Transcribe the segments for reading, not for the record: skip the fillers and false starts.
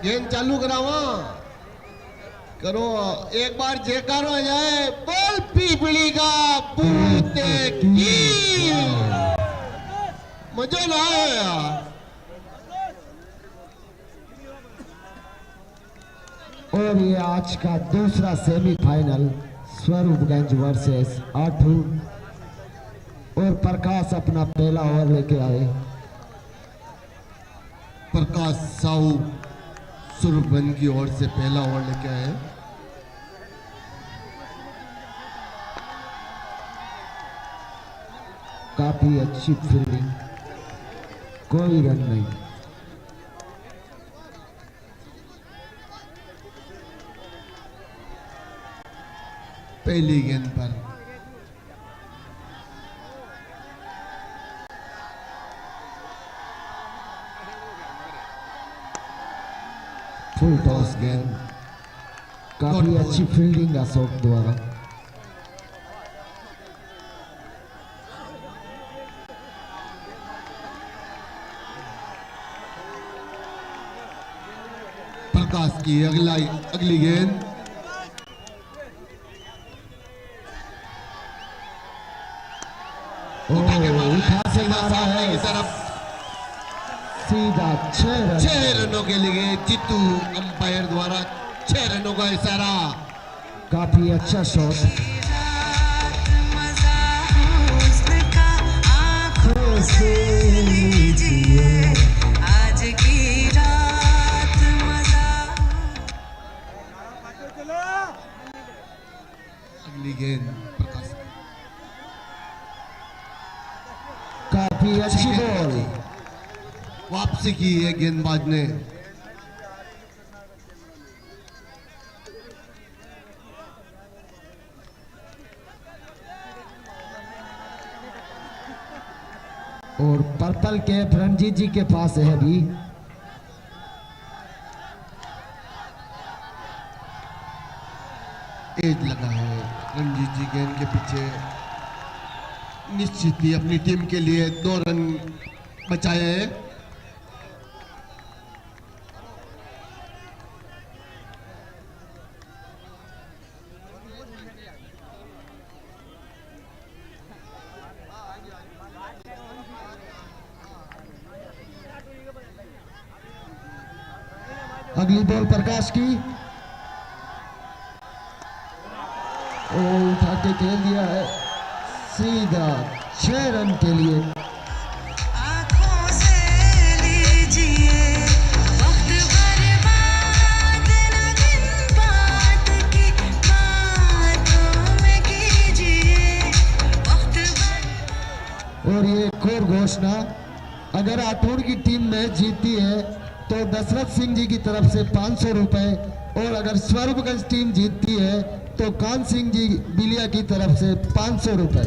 गेंद चालू करावा करो एक बार जयकारो आ जाए बोल पीपली का बूते की मजा ना आया यार। और ये आज का दूसरा सेमीफाइनल स्वरूपगंज वर्सेस आठू और प्रकाश अपना पहला ओवर लेके आए। प्रकाश साहू स्वरूपगंज की ओर से पहला ओवर लेके आए। काफी अच्छी फील्डिंग, कोई रन नहीं। पहली गेंद पर फुल टॉस गेंद, काफी अच्छी फील्डिंग अशोक द्वारा। प्रकाश की अगली गेंद उठा से मारा है की तरफ सीधा 6 रनों के लिए जीतू अंपायर द्वारा 6 रनों का इशारा। काफी अच्छा शॉट। आज की रात मजा। अगली गेंद प्रकाश काफी अच्छी बॉल, वापसी की है गेंदबाज ने। और पर्पल कैप रणजीत जी के पास है अभी। एज लगा है रणजीत जी गेंद के पीछे। निश्चित ही अपनी टीम के लिए 2 रन बचाए हैं। अगली बॉल प्रकाश की, ओ उठा के खेल दिया है सीधा 6 रन के लिए। आँखों से लीजिए वक्त बर्बाद, न दिन बात की बातों में कीजिए वक्त बर्बाद। और ये एक और घोषणा, अगर आठौड़ की टीम मैच जीतती है तो दशरथ सिंह जी की तरफ से 500 रुपए, और अगर स्वरूपगंज टीम जीतती है तो कान सिंह जी बिलिया की तरफ से 500 रुपए।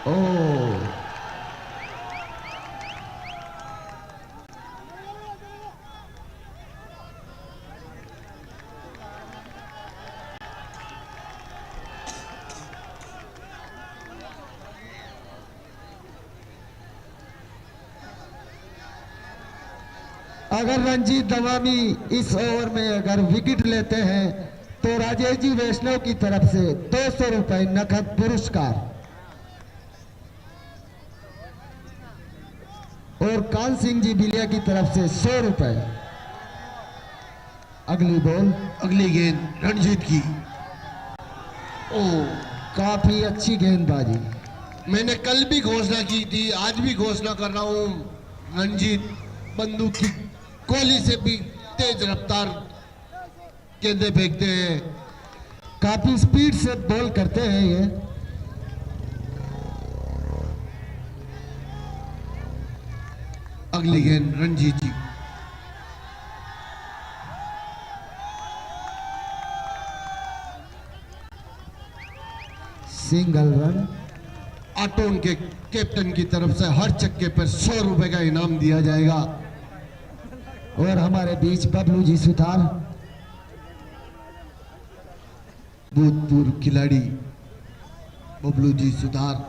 ओ अगर रंजीत दवामी इस ओवर में अगर विकेट लेते हैं तो राजेश जी वैष्णव की तरफ से 200 रुपए नकद पुरस्कार, और कान सिंह जी बिलिया की तरफ से 100 रुपए। अगली बॉल, अगली गेंद रणजीत की। ओ काफी अच्छी गेंदबाजी। मैंने कल भी घोषणा की थी, आज भी घोषणा कर रहा हूं, रणजीत बंदूक की गोली से भी तेज रफ्तार गेंदें फेंकते हैं। काफी स्पीड से बॉल करते हैं ये। अगली गेंद रणजीत जी। Single run. आटोन के कैप्टन की तरफ से हर चक्के पर 100 रुपए का इनाम दिया जाएगा। और हमारे बीच बबलू जी सुतार, भूतपूर्व खिलाड़ी बबलू जी सुधार।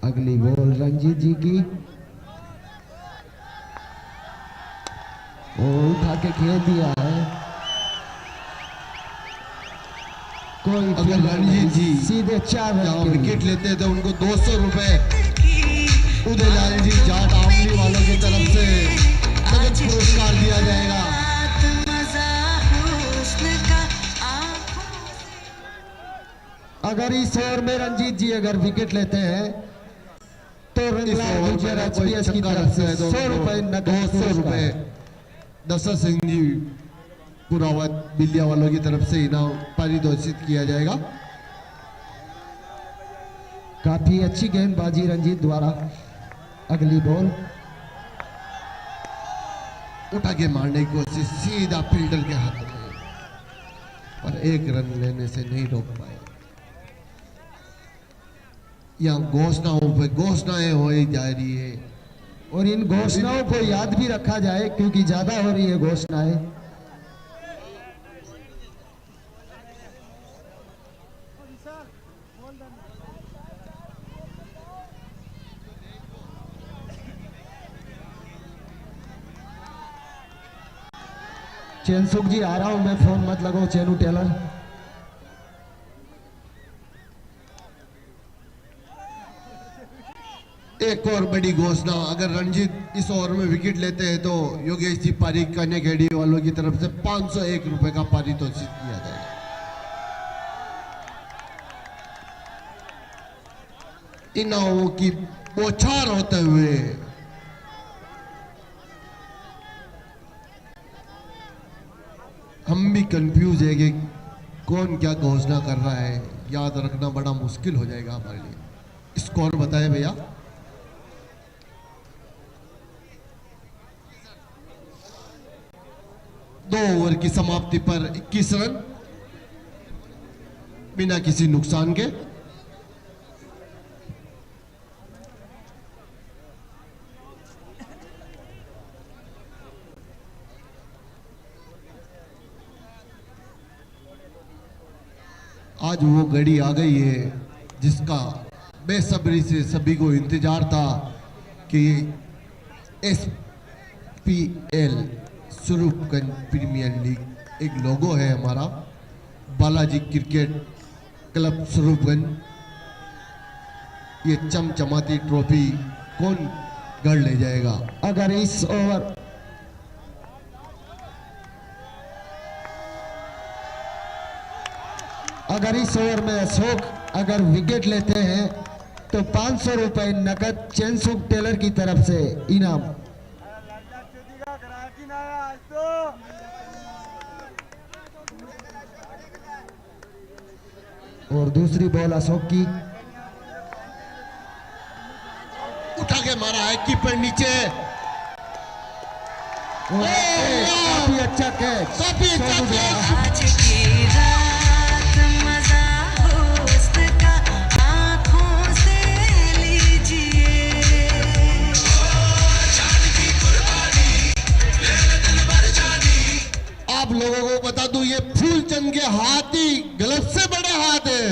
अगली बॉल रंजीत जी की, वो उठा के खेल दिया है। कोई अगर रणजीत जी सीधे 4 रन जहां के लिए। विकेट लेते हैं तो उनको 200 रुपए उदयलाल जी जाट आमली वालों की तरफ से नगद पुरस्कार दिया जाएगा। अगर इस ओवर में रंजीत जी अगर विकेट लेते हैं तो इस रंगलाल ओवर गुर्जर में कोई HPS की छक्का तरफ से लगता है तो 100 रुपए नगद 200 पुरस्कार। रुपए दशरथ सिंह जी पुरावत बिलिया वालों की तरफ से इनाम पारितोषित किया जाएगा। काफी अच्छी गेंदबाजी रंजीत द्वारा। अगली बॉल उठा के मारने की कोशिश सीधा फील्डर के हाथ में, पर एक रन लेने से नहीं रोक पाए। यहाँ घोषणाओं पे घोषणाएं हो ही जा रही है। और इन घोषणाओं को याद भी रखा जाए क्योंकि ज्यादा हो रही है घोषणाएं। चेनसुख जी आ रहा हूं मैं, फोन मत लगाओ चेनू टेलर। एक और बड़ी घोषणा, अगर रंजीत इस ओवर में विकेट लेते हैं तो योगेश जी पारीक कन्या खेड़ी वालों की तरफ से 501 रुपए का पारितोषिक किया जाएगा। इनामों की बौछार होते हुए हम भी कंफ्यूज है कि कौन क्या घोषणा कर रहा है, याद रखना बड़ा मुश्किल हो जाएगा हमारे लिए। स्कोर बताएं भैया। दो ओवर की समाप्ति पर 21 रन बिना किसी नुकसान के। आज वो घड़ी आ गई है जिसका बेसब्री से सभी को इंतजार था कि SPL स्वरूपगंज प्रीमियर लीग एक लोगो है हमारा, बालाजी क्रिकेट क्लब स्वरूपगंज। ये चमचमाती ट्रॉफी कौन गढ़ ले जाएगा? अगर इस ओवर में अशोक अगर विकेट लेते हैं तो 500 रुपए नकद चेनसुख टेलर की तरफ से इनाम। और दूसरी बॉल अशोक की, उठा के मारा है कीपर नीचे। और काफी अच्छा कैच, काफी अच्छा कैच। आज की रात मजा हुस्न का आंखों से लीजिए। आप लोगों को बता दूं, ये फूलचंद के हाथ ही गलत से बड़े हाथ है,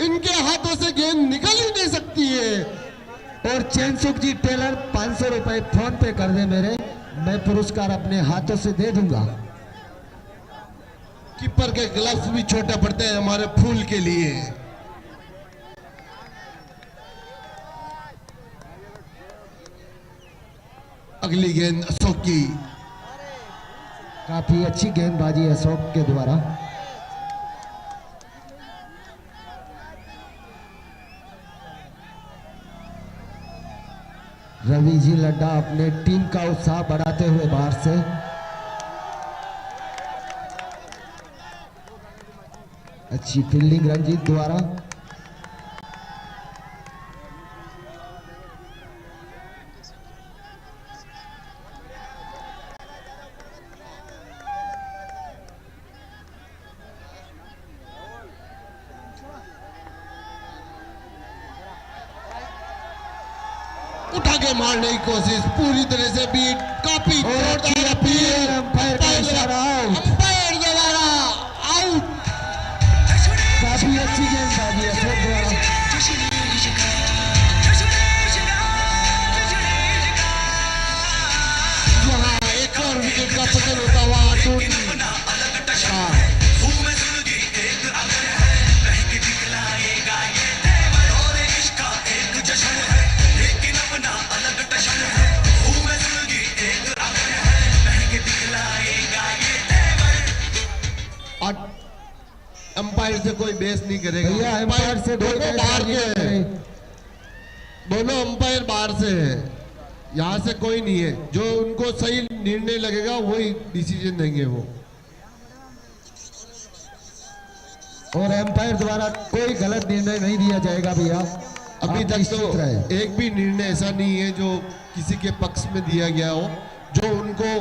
इनके हाथों से गेंद निकल ही नहीं सकती है। और चेनसुख जी टेलर 500 रुपए फोन पे कर दे मेरे, मैं पुरस्कार अपने हाथों से दे दूंगा। कीपर के ग्लव्स भी छोटे पड़ते हैं हमारे फूल के लिए। अगली गेंद अशोक की, काफी अच्छी गेंदबाजी अशोक के द्वारा। रवि जी लड्डा अपने टीम का उत्साह बढ़ाते हुए बाहर से। अच्छी फील्डिंग रंजीत द्वारा। उठा के मारने की कोशिश, पूरी तरह से बीट, काफी और अच्छी जोरदार अपील, अंपायर का इशारा, आउट। अंपायर द्वारा आउट। काफी अच्छी गेंदबाजी अशोक द्वारा। यहाँ एक और विकेट का पतन होता हुआ अर्जुन का। अंपायर से कोई बेस नहीं करेगा। भैया अंपायर से कोई दोनों बेस बाहर नहीं के हैं, करे। दोनों अंपायर बाहर से हैं, यहाँ से कोई नहीं है। जो उनको सही निर्णय लगेगा वही डिसीजन देंगे वो। और एम्पायर द्वारा कोई गलत निर्णय नहीं दिया जाएगा भैया। अभी आप तक निश्चित तो रहे। एक भी निर्णय ऐसा नहीं है जो किसी के पक्ष में दिया गया हो। जो उनको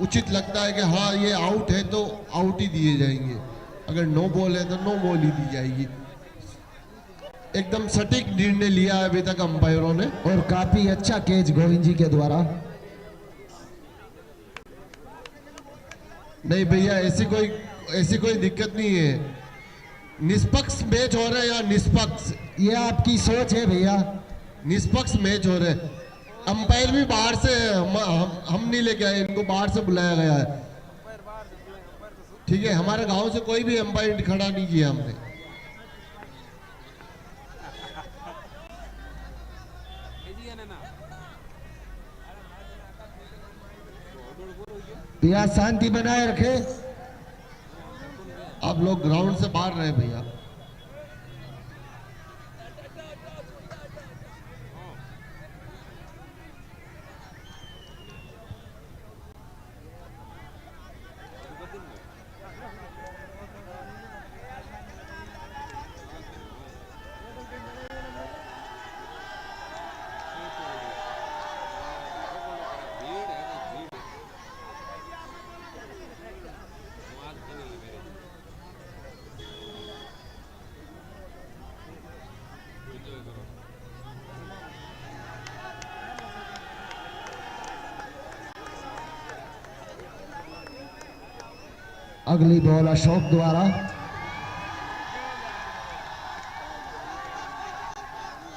उचित लगता है कि हाँ ये आउट है तो आउट ही दिए जाएंगे, अगर नो बॉल है तो नो बॉल ही दी जाएगी। एकदम सटीक निर्णय लिया है अभी तक अंपायरों ने। और काफी अच्छा कैच गोविंद जी के द्वारा। नहीं भैया ऐसी कोई दिक्कत नहीं है। निष्पक्ष मैच हो रहा है या निष्पक्ष, ये आपकी सोच है भैया। निष्पक्ष मैच हो रहे हैं। अंपायर भी बाहर से है, हम नहीं लेके आए, इनको बाहर से बुलाया गया है। ठीक है, हमारे गांव से कोई भी अंपायर खड़ा नहीं किया हमने। भैया शांति बनाए रखे। आप लोग ग्राउंड से बाहर रहे भैया। अगली बॉल अशोक द्वारा।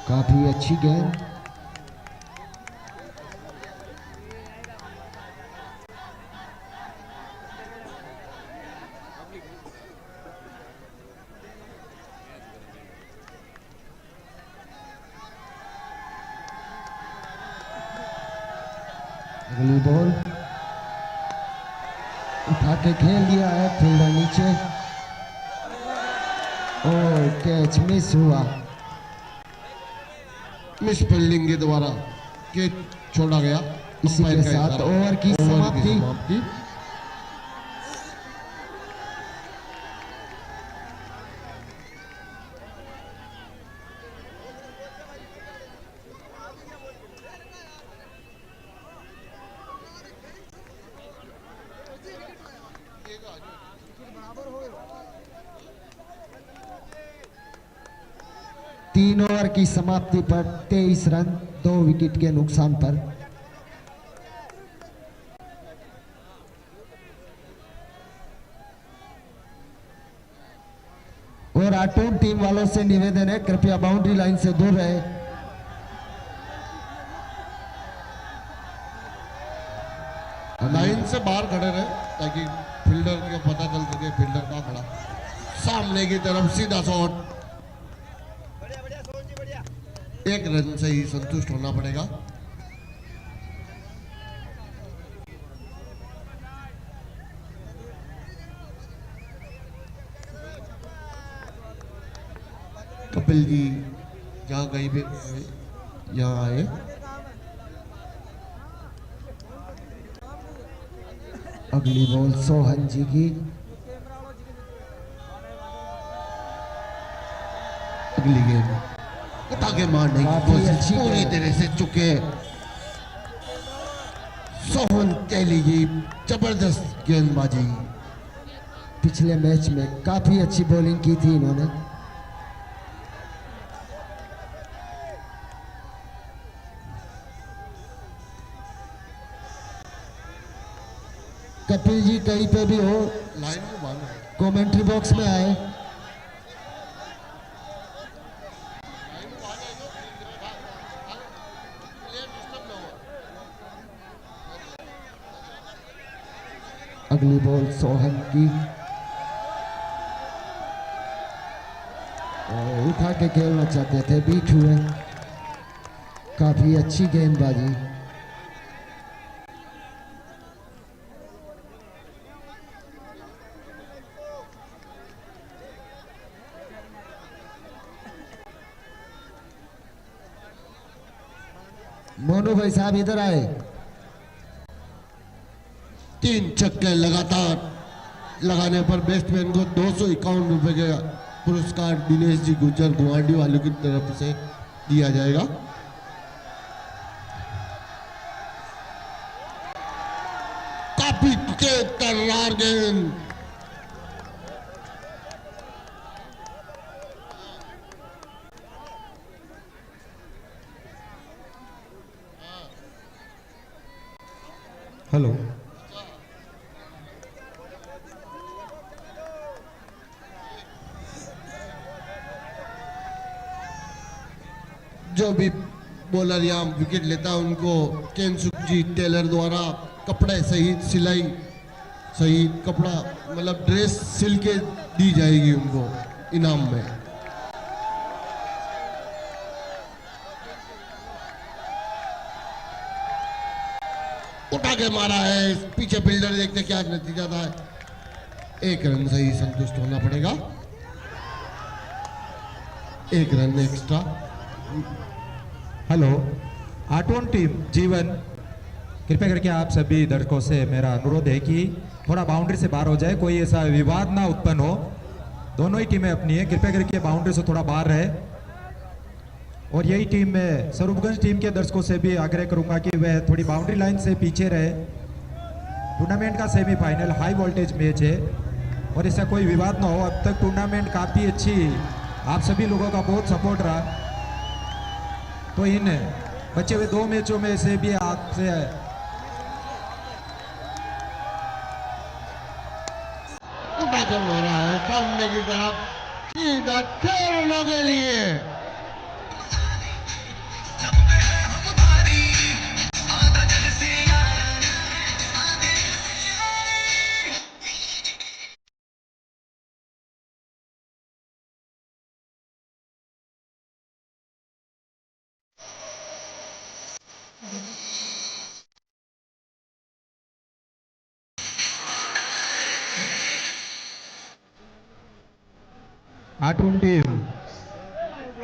काफी अच्छी गेंद। अगली बॉल उठा के खेल दिया है, फील्डर नीचे। और कैच मिस हुआ। मिस फील्डिंग के द्वारा कैच छोड़ा गया। इसी के साथ ओवर की समाप्ति। तीन ओवर की समाप्ति पर 23 रन 2 विकेट के नुकसान पर। और आटोम टीम वालों से निवेदन है, कृपया बाउंड्री लाइन से दूर रहे। लाइन से बाहर खड़े रहे ताकि फील्डर को पता चल सके फील्डर का खड़ा। सामने की तरफ सीधा शॉट। एक रन से ही संतुष्ट होना पड़ेगा। कपिल जी जहाँ कहीं भी यहाँ आए। अगली बॉल सोहन जी की। अगली गेंद उठा के मारने की काफी कोशिश अच्छी पूरी गेंद। तरह से चुके सोहन तेली की जबरदस्त गेंदबाजी। पिछले मैच में काफी अच्छी बॉलिंग की थी इन्होंने। कपिल जी कहीं पे भी हो लाइन में बांधो। कमेंट्री बॉक्स में आए। अगली बॉल सोहन की उठा के खेलना चाहते थे, बीट हुए। काफी अच्छी गेंदबाजी। मोनू भाई साहब इधर आए। 3 छक्के लगातार लगाने पर बैट्समैन को 251 रुपए का पुरस्कार दिनेश जी गुज्जर गुवाहाटी वालों की तरफ से दिया जाएगा। काफी तेज तर्रार गेंद। हेलो, जो भी बॉलर यहाँ विकेट लेता है उनको केनसुखजी टेलर द्वारा कपड़े सहित सिलाई सहित कपड़ा मतलब ड्रेस सिल के दी जाएगी उनको इनाम में। उठा के मारा है, पीछे फील्डर देखते क्या नतीजा था। 1 रन से ही संतुष्ट होना पड़ेगा। 1 रन एक्स्ट्रा। हेलो, आठवां टीम जीवन, कृपया करके आप सभी दर्शकों से मेरा अनुरोध है कि थोड़ा बाउंड्री से बाहर हो जाए, कोई ऐसा विवाद ना उत्पन्न हो। दोनों ही टीमें अपनी है, कृपया करके बाउंड्री से थोड़ा बाहर रहे। और यही टीम में स्वरूपगंज टीम के दर्शकों से भी आग्रह करूंगा कि वह थोड़ी बाउंड्री लाइन से पीछे रहे। टूर्नामेंट का सेमीफाइनल हाई वोल्टेज मैच है और इसका कोई विवाद ना हो। अब तक टूर्नामेंट काफ़ी अच्छी, आप सभी लोगों का बहुत सपोर्ट रहा, तो इन बचे हुए 2 मैचों में से भी आपसे उठा के मारा है सामने की तरफ, सीधा 6 रनों के लिए।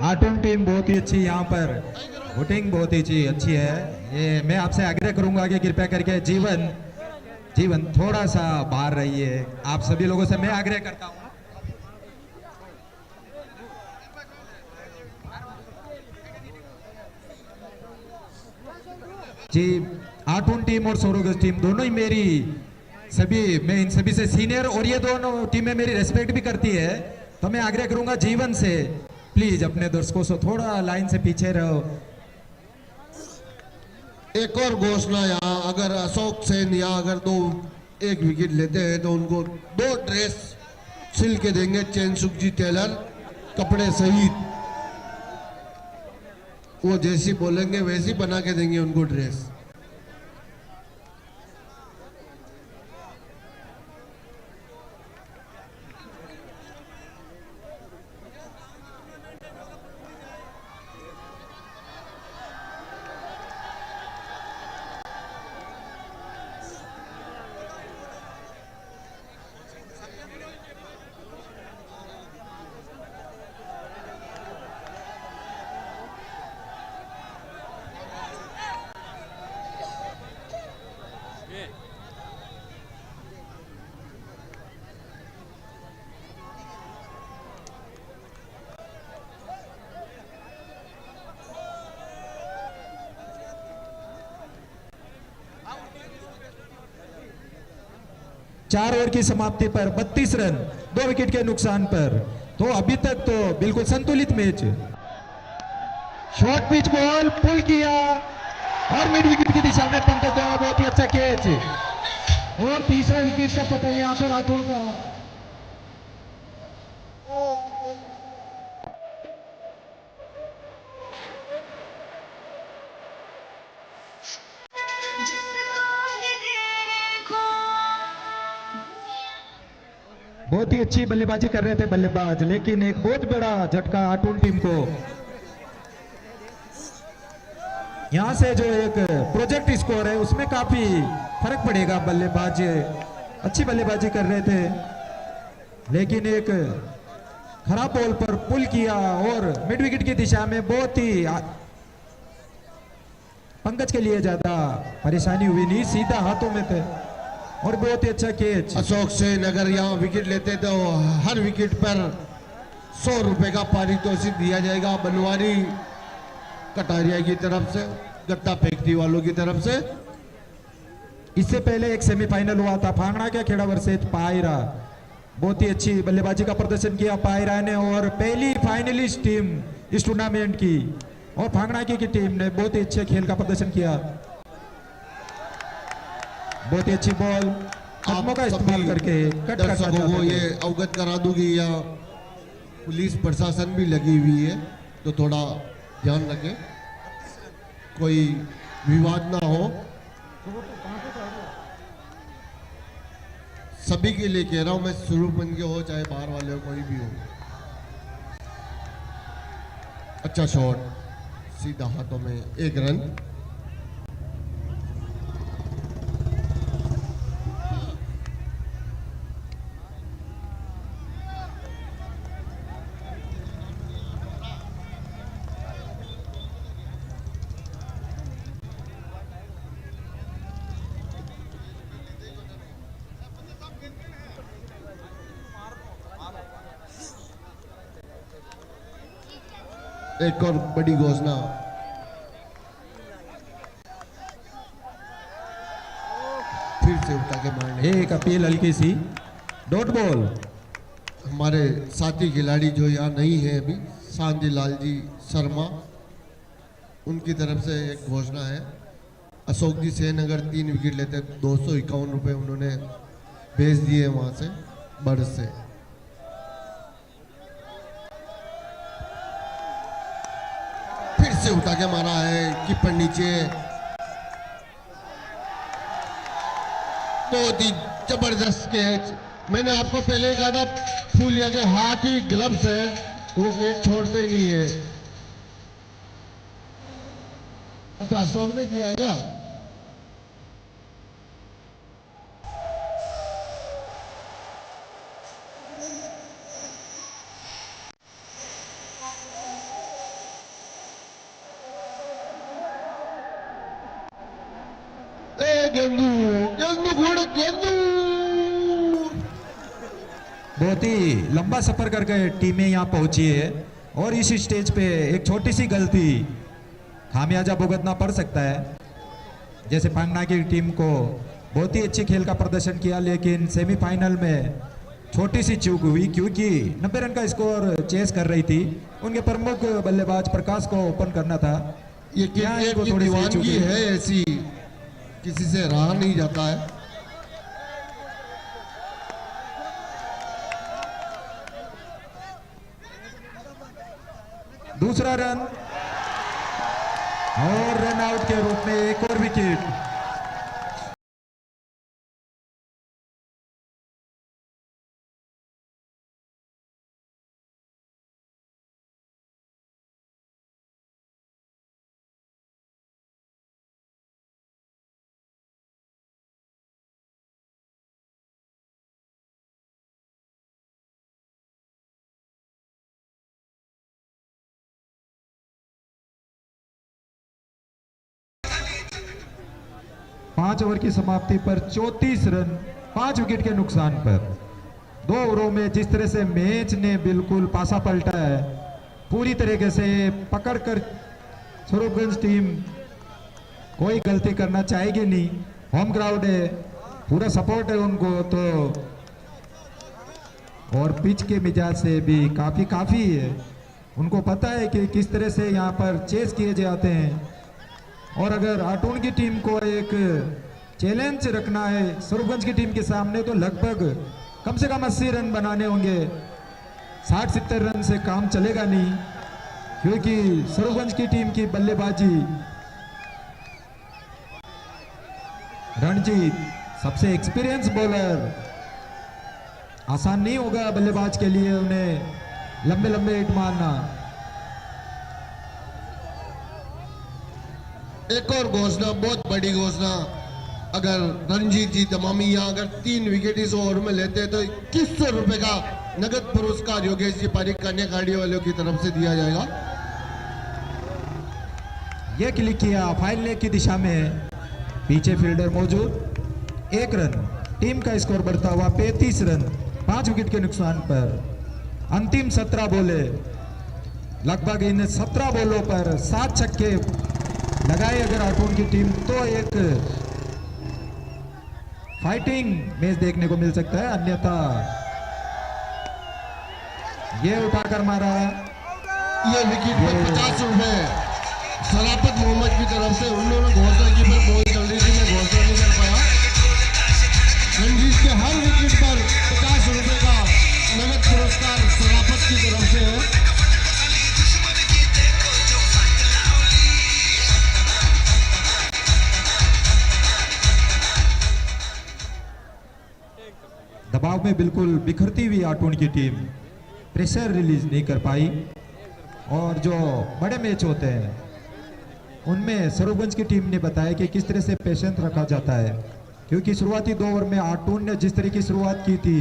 आठवीं टीम बहुत ही अच्छी, यहाँ पर वोटिंग बहुत ही अच्छी है। ये मैं आपसे आग्रह करूंगा कि कृपया करके जीवन थोड़ा सा बाहर रहिए। आप सभी लोगों से मैं आग्रह करता हूँ। जी, आठवीं टीम और स्वरूपगंज टीम दोनों ही मेरी मैं इन सभी से सीनियर, और ये दोनों टीमें मेरी रेस्पेक्ट भी करती है। तो मैं आग्रह करूंगा जीवन से, प्लीज अपने दर्शकों से थोड़ा लाइन से पीछे रहो। एक और घोषणा, यहाँ अगर अशोक सेन यहाँ अगर 1 विकेट लेते हैं तो उनको 2 ड्रेस सिल के देंगे चैनसुख जी टेलर कपड़े सहित। वो जैसी बोलेंगे वैसी बना के देंगे उनको ड्रेस। चार ओवर की समाप्ति पर 32 रन 2 विकेट के नुकसान पर, तो अभी तक तो बिल्कुल संतुलित मैच। शॉर्ट पिच बॉल पुल किया और मिड विकेट की दिशा में पंकज द्वारा बहुत ही अच्छा कैच। और तीसरा विकेट का पता है यहाँ पर राठौड़ का। बहुत ही अच्छी बल्लेबाजी कर रहे थे बल्लेबाज, लेकिन एक बहुत बड़ा झटका आटून टीम को। यहाँ से जो एक प्रोजेक्ट स्कोर है उसमें काफी फर्क पड़ेगा। बल्लेबाज अच्छी बल्लेबाजी कर रहे थे, लेकिन एक खराब बॉल पर पुल किया और मिड विकेट की दिशा में बहुत ही पंकज के लिए ज्यादा परेशानी हुई नहीं, सीधा हाथों में थे और बहुत ही अच्छा कैच। अशोक सेन अगर यहाँ विकेट लेते तो हर विकेट पर 100 रुपए का पारितोषिक दिया जाएगा बनवारी कटारिया की तरफ से, गत्ता फेंकने वालों की तरफ से। इससे पहले एक सेमीफाइनल हुआ था फांगड़ा के खेड़ा वर्सेस पायरा। बहुत ही अच्छी बल्लेबाजी का प्रदर्शन किया पायरा ने और पहली फाइनलिस्ट टीम इस टूर्नामेंट की, और फांगड़ा की टीम ने बहुत ही अच्छे खेल का प्रदर्शन किया। बहुत ही अच्छी बॉल कदमों का इस्तेमाल करके कट करना दर्शकों को चाहते ये थे। अवगत करा दूं कि यहाँ पुलिस प्रशासन भी लगी हुई है, तो थोड़ा ध्यान रखें कोई विवाद ना हो। सभी के लिए कह रहा हूं मैं, स्वरूप बन के हो चाहे बाहर वाले हो, कोई भी हो। अच्छा शॉट, सीधा हाथों में, 1 रन। एक और बड़ी घोषणा, फिर से उठा के मारने। एक अपील हल्की सी, डॉट बॉल। हमारे साथी खिलाड़ी जो यहाँ नहीं है अभी, शांति लाल जी शर्मा, उनकी तरफ से एक घोषणा है। अशोक जी सेन अगर 3 विकेट लेते 251 रुपये उन्होंने भेज दिए वहाँ से बड़ से। फिर से उठा के मारा है, कीपर नीचे। बहुत ही जबरदस्त कैच। मैंने आपको पहले कहा था फूलिया के हाथ ही ग्लव्स है, वो कैच छोड़ते ही नहीं है। अच्छा अशोक ने किया है क्या? गेंदू गेंदू घोड़ गेंदू। बहुत ही लंबा सफर करके टीमें यहाँ पहुंची है और इस स्टेज पे एक छोटी सी गलती खामियाजा भुगतना पड़ सकता है। जैसे फांगना की टीम को बहुत ही अच्छे खेल का प्रदर्शन किया, लेकिन सेमीफाइनल में छोटी सी चूक हुई क्योंकि 90 रन का स्कोर चेस कर रही थी। उनके प्रमुख बल्लेबाज प्रकाश को ओपन करना था। ये यहाँ क्रिकेट इनको की थोड़ी सी चूक दीवानगी हुई। है ऐसी, किसी से रहा नहीं जाता है। दूसरा रन और रन आउट के रूप में एक और विकेट। पांच ओवर की समाप्ति पर 34 रन 5 विकेट के नुकसान पर 2 ओवरों में जिस तरह से मैच ने बिल्कुल पासा पलटा है, पूरी तरीके से पकड़कर स्वरूपगंज टीम कोई गलती करना चाहेगी नहीं। होम ग्राउंड है, पूरा सपोर्ट है उनको तो, और पिच के मिजाज से भी काफी है। उनको पता है कि किस तरह से यहाँ पर चेस किए जाते हैं, और अगर आटून की टीम को एक चैलेंज रखना है स्वरूपगंज की टीम के सामने तो लगभग कम से कम 80 रन बनाने होंगे। 60-70 रन से काम चलेगा नहीं, क्योंकि स्वरूपगंज की टीम की बल्लेबाजी रणजीत सबसे एक्सपीरियंस बॉलर, आसान नहीं होगा बल्लेबाज के लिए उन्हें लंबे लंबे हिट मारना। एक और घोषणा, बहुत बड़ी घोषणा, अगर रणजीत जी दमामी यहाँ अगर 3 विकेट इस ओवर में लेते हैं तो 2100 रुपए का नगद पुरस्कार योगेश जी पारिक कन्या गाड़ी वालों की तरफ से दिया जाएगा। यह क्लिक किया फाइल लेग की दिशा में, पीछे फील्डर मौजूद, 1 रन, टीम का स्कोर बढ़ता हुआ 35 रन 5 विकेट के नुकसान पर। अंतिम 17 बोले, लगभग इन 17 बॉलों पर 7 छक्के लगाए अगर आटोन की टीम तो एक फाइटिंग मैच देखने को मिल सकता है, अन्यथा ये उठाकर मारा। ये विकेट पर 50 रुपए सलापत मोहम्मद की तरफ से, उन्होंने घोषणा की पर बॉल चल रही थी, मैं घोषणा नहीं कर पाया। रणजीत के हर विकेट पर 50 रुपए का नगद पुरस्कार सलापत की तरफ से है। दबाव में बिल्कुल बिखरती हुई आटून की टीम प्रेशर रिलीज नहीं कर पाई, और जो बड़े मैच होते हैं उनमें स्वरूपगंज की टीम ने बताया कि किस तरह से पेशेंस रखा जाता है, क्योंकि शुरुआती 2 ओवर में आटून ने जिस तरह की शुरुआत की थी,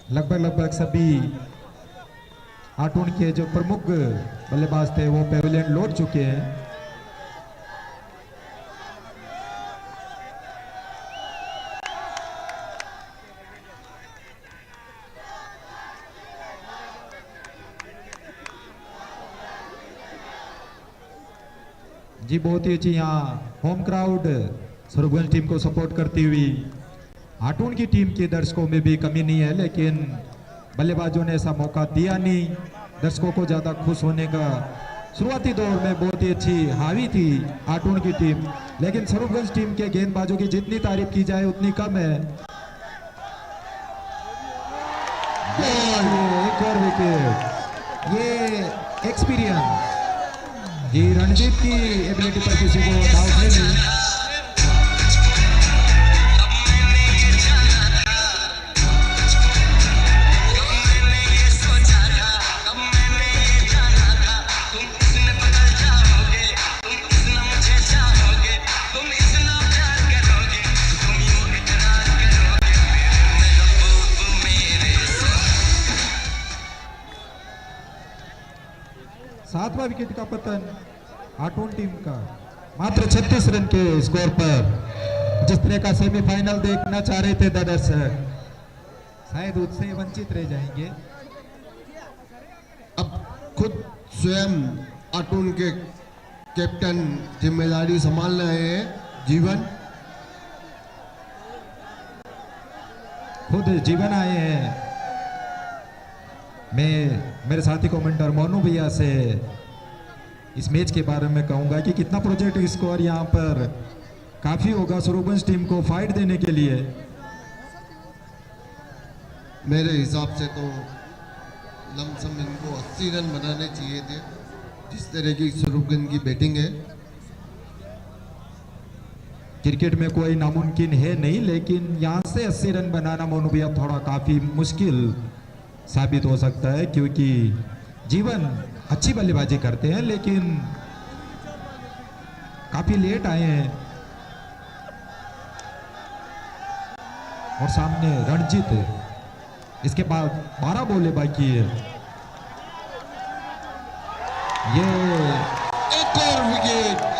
लगभग सभी आटून के जो प्रमुख बल्लेबाज थे वो पेविलियन लौट चुके हैं। जी बहुत ही अच्छी यहाँ होम क्राउड स्वरूपगंज टीम को सपोर्ट करती हुई, आटून की टीम के दर्शकों में भी कमी नहीं है, लेकिन बल्लेबाजों ने ऐसा मौका दिया नहीं दर्शकों को ज्यादा खुश होने का। शुरुआती दौर में बहुत ही अच्छी हावी थी आटून की टीम, लेकिन स्वरूपगंज टीम के गेंदबाजों की जितनी तारीफ की जाए उतनी कम है। एक और विकेट, ये एक्सपीरियंस जी रणजीत की एबिलिटी पर किसी को डाउट है नहीं। सातवां विकेट का पतन आटून टीम का, मात्र 36 रन के स्कोर पर। जिस तरह का सेमीफाइनल देखना चाह रहे थे दर्शक, शायद उससे वंचित रह जाएंगे। अब खुद स्वयं आटून के कैप्टन जिम्मेदारी संभाल रहे हैं जीवन, खुद जीवन आए हैं। मैं मेरे साथी कमेंटर मोनू भैया से इस मैच के बारे में कहूंगा कि कितना प्रोजेक्ट स्कोर यहाँ पर काफी होगा स्वरूपगंज टीम को फाइट देने के लिए। मेरे हिसाब से तो लमसम इनको 80 रन बनाने चाहिए थे, जिस तरह की स्वरूपगंज की बैटिंग है। क्रिकेट में कोई नामुमकिन है नहीं, लेकिन यहाँ से 80 रन बनाना मोनू भैया थोड़ा काफी मुश्किल साबित हो सकता है, क्योंकि जीवन अच्छी बल्लेबाजी करते हैं लेकिन काफी लेट आए हैं, और सामने रणजीत, इसके बाद 12 बॉलें बाकी है। ये एक और विकेट,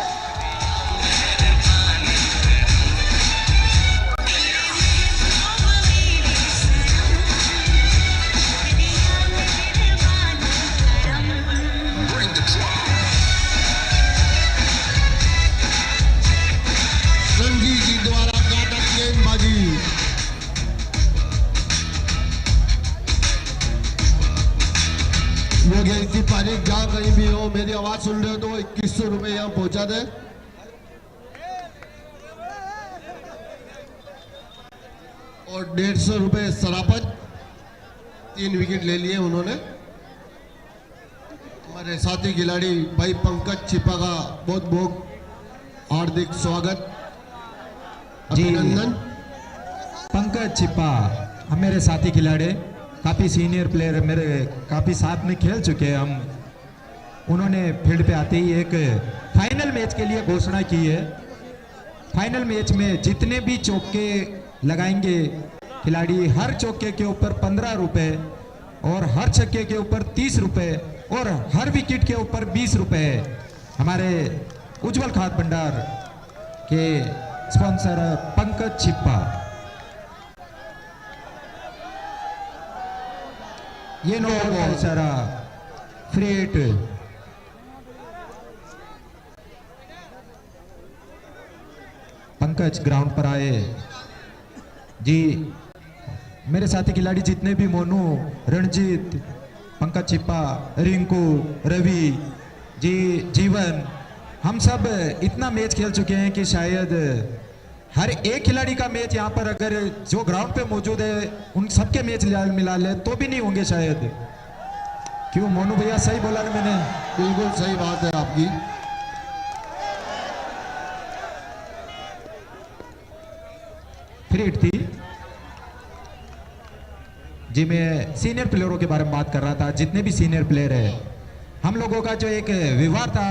मंगेश जी पारिक जहाँ कहीं भी हो, मेरी आवाज सुन रहे हो तो 2100 रुपए यहाँ पहुंचा दे। और 150 रुपए सराफत, 3 विकेट ले लिए उन्होंने। हमारे साथी खिलाड़ी भाई पंकज छिपा का बहुत बहुत हार्दिक स्वागत, जी। अभिनंदन। पंकज छिपा हम मेरे साथी खिलाड़ी, काफ़ी सीनियर प्लेयर, मेरे काफ़ी साथ में खेल चुके हैं हम। उन्होंने फील्ड पे आते ही एक फाइनल मैच के लिए घोषणा की है। फाइनल मैच में जितने भी चौके लगाएंगे खिलाड़ी, हर चौके के ऊपर 15 रुपए और हर छक्के के ऊपर 30 रुपए और हर विकेट के ऊपर 20 रुपए हमारे उज्जवल खाद्य भंडार के स्पॉन्सर पंकज छिपा। ये नो सारा फ्री हिट। पंकज ग्राउंड पर आए जी। मेरे साथी खिलाड़ी जितने भी, मोनू, रणजीत, पंकज छिपा, रिंकू, रवि जी, जीवन, हम सब इतना मैच खेल चुके हैं कि शायद हर एक खिलाड़ी का मैच यहाँ पर अगर जो ग्राउंड पे मौजूद है उन सबके मैच मिला ले तो भी नहीं होंगे शायद। क्यों मोनू भैया, सही बोला ना मैंने? बिल्कुल सही बात है आपकी। फ्री हिट थी जी। मैं सीनियर प्लेयरों के बारे में बात कर रहा था। जितने भी सीनियर प्लेयर है, हम लोगों का जो एक व्यवहार था,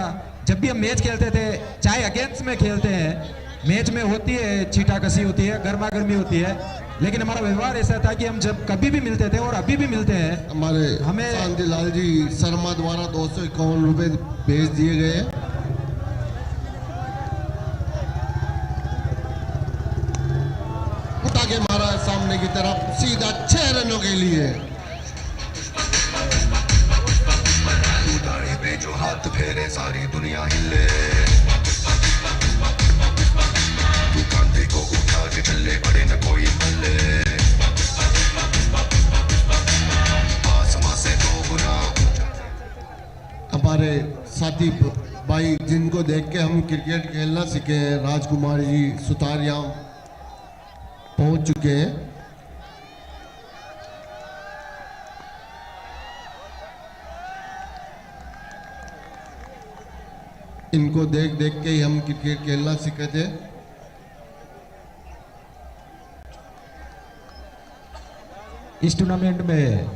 जब भी हम मैच खेलते थे, चाहे अगेंस्ट में खेलते हैं, मैच में होती है छीटा कसी होती है, गर्मा गर्मी होती है, लेकिन हमारा व्यवहार ऐसा था कि हम जब कभी भी मिलते थे और अभी भी मिलते हैं। हमें शांतिलाल जी शर्मा द्वारा 251 रुपए भेज दिए गए हैं। उठा के मारा है सामने की तरफ, सीधा 6 रनों के लिए। दाढ़ी पे जो हाथ फेरे सारी दुनिया हिले, तू कांधे को उठा के चले, बड़े न कोई मल्ले, आसमां से 2 गुना। हमारे साथी भाई जिनको देख के हम क्रिकेट खेलना सीखे हैं, राजकुमार जी सुतार यहाँ पहुंच चुके हैं। इनको देख देख के ही हम क्रिकेट खेलना सीखे थे। इस टूर्नामेंट में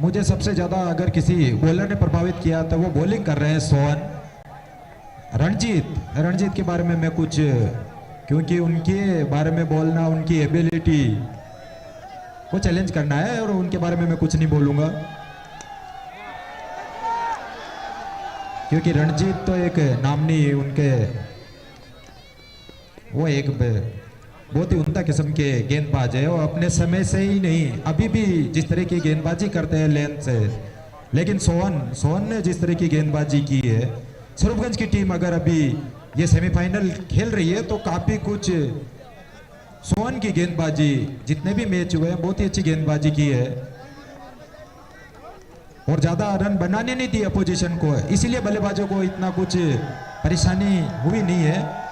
मुझे सबसे ज्यादा अगर किसी बॉलर ने प्रभावित किया तो वो बॉलिंग कर रहे हैं सोहन। रणजीत के बारे में मैं कुछ, क्योंकि उनके बारे में बोलना, उनकी एबिलिटी को चैलेंज करना है और उनके बारे में मैं कुछ नहीं बोलूंगा, क्योंकि रणजीत तो एक नामनी, उनके वो एक बहुत ही उम्दा किस्म के गेंदबाज है और अपने समय से ही नहीं, अभी भी जिस तरह की गेंदबाजी करते हैं लेंथ से, लेकिन सोहन ने जिस तरह की गेंदबाजी की है, स्वरूपगंज की टीम अगर अभी ये सेमीफाइनल खेल रही है तो काफी कुछ सोहन की गेंदबाजी, जितने भी मैच हुए हैं बहुत ही अच्छी गेंदबाजी की है और ज्यादा रन बनाने नहीं दी अपोजिशन को, इसीलिए बल्लेबाजों को इतना कुछ परेशानी हुई नहीं है।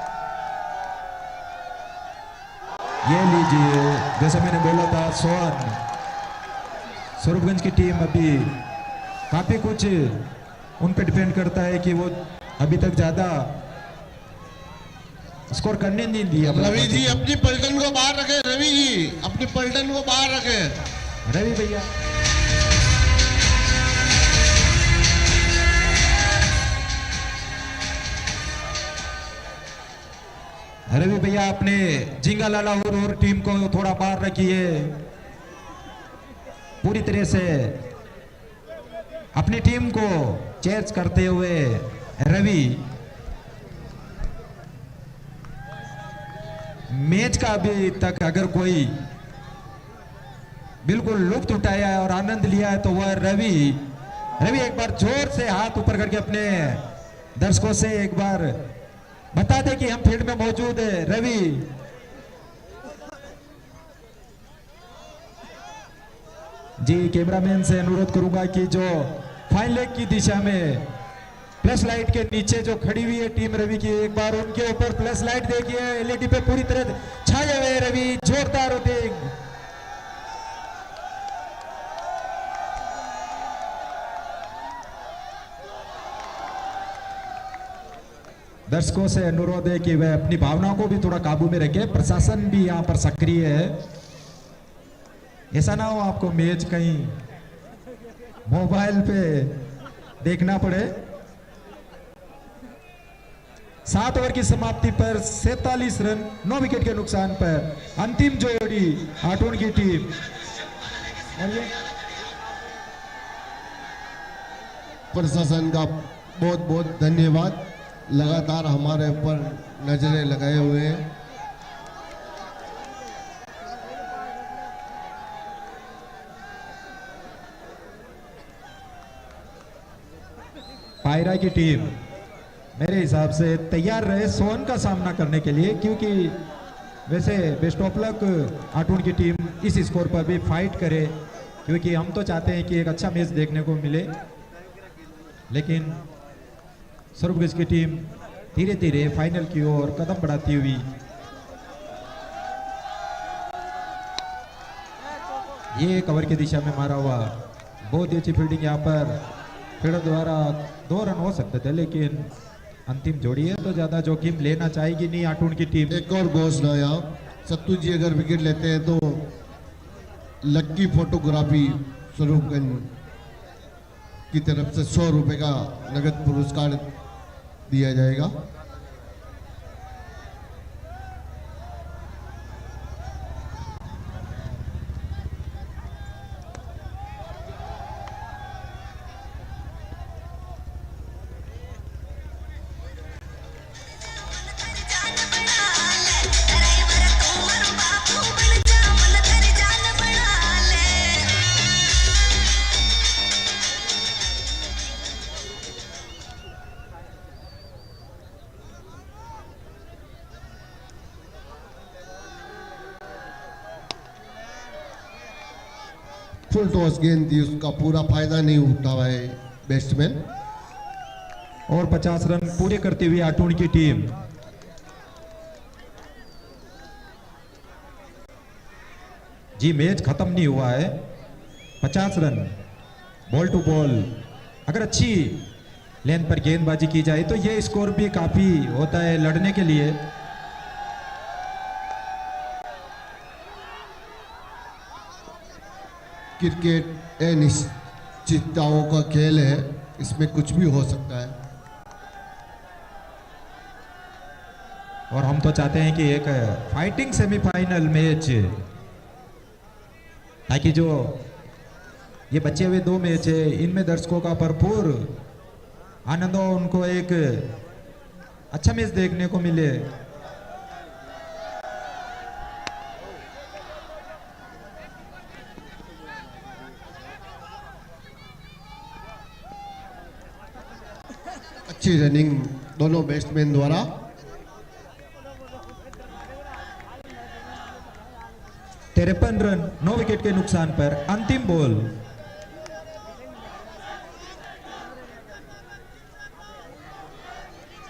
ये लीजिए, जैसे मैंने बोला था, सोहन, स्वरूपगंज की टीम अभी काफी कुछ उन पे डिपेंड करता है कि वो अभी तक ज्यादा स्कोर करने नहीं दिया। रवि जी अपनी पलटन को बाहर रखे, रवि जी अपनी पलटन को बाहर रखे। रवि भैया, रवि भैया अपने जिंगा लाला और टीम को थोड़ा बाहर रखिए। पूरी तरह से अपनी टीम को चेज करते हुए रवि मैच का अभी तक अगर कोई बिल्कुल लुत्फ उठाया है और आनंद लिया है तो वह रवि एक बार जोर से हाथ ऊपर करके अपने दर्शकों से एक बार बता दे कि हम फील्ड में मौजूद है। रवि, जी कैमरामैन से अनुरोध करूंगा कि जो फाइन लेग की दिशा में प्लस लाइट के नीचे जो खड़ी हुई है टीम रवि की, एक बार उनके ऊपर प्लस लाइट देखिए, एलईडी पे पूरी तरह छाए हुए रवि, जोरदार ओटिंग। दर्शकों से अनुरोध है कि वह अपनी भावनाओं को भी थोड़ा काबू में रखे, प्रशासन भी यहाँ पर सक्रिय है, ऐसा ना हो आपको मैच कहीं मोबाइल पे देखना पड़े। 7 ओवर की समाप्ति पर 47 रन 9 विकेट के नुकसान पर अंतिम जोड़ी आटोन की टीम। प्रशासन का बहुत बहुत धन्यवाद, लगातार हमारे ऊपर नजरें लगाए हुए हैं। पायरा की टीम मेरे हिसाब से तैयार रहे सोन का सामना करने के लिए, क्योंकि वैसे बेस्ट ऑफ लक आटून की टीम इस स्कोर पर भी फाइट करे, क्योंकि हम तो चाहते हैं कि एक अच्छा मैच देखने को मिले। लेकिन स्वरूपगंज की टीम धीरे धीरे फाइनल की ओर कदम बढ़ाती हुई ये कवर की दिशा में मारा हुआ, बहुत ही अच्छी फील्डिंग यहाँ पर फील्डर द्वारा 2 रन हो सकते थे, लेकिन अंतिम जोड़ी है तो ज्यादा जोखिम लेना चाहेगी नहीं आटून की टीम। एक और घोषणा यहाँ, सत्तू जी अगर विकेट लेते हैं तो लक्की फोटोग्राफी स्वरूपगंज की तरफ से 100 रुपए का नगद पुरस्कार दिया जाएगा। फुल टॉस गेंद थी, उसका पूरा फायदा नहीं उठा है बैट्समैन। और 50 रन पूरे करती हुई आटून की टीम। जी मैच खत्म नहीं हुआ है, 50 रन बॉल टू बॉल, अगर अच्छी लेंथ पर गेंदबाजी की जाए तो ये स्कोर भी काफी होता है लड़ने के लिए। क्रिकेट अनिश्चितताओं का खेल है, इसमें कुछ भी हो सकता है। और हम तो चाहते हैं कि एक फाइटिंग सेमीफाइनल मैच, ताकि जो ये बचे हुए 2 मैच है इनमें दर्शकों का भरपूर आनंद हो, उनको एक अच्छा मैच देखने को मिले। अच्छी रनिंग दोनों बैट्समैन द्वारा। तिरपन रन 9 विकेट के नुकसान पर अंतिम बॉल।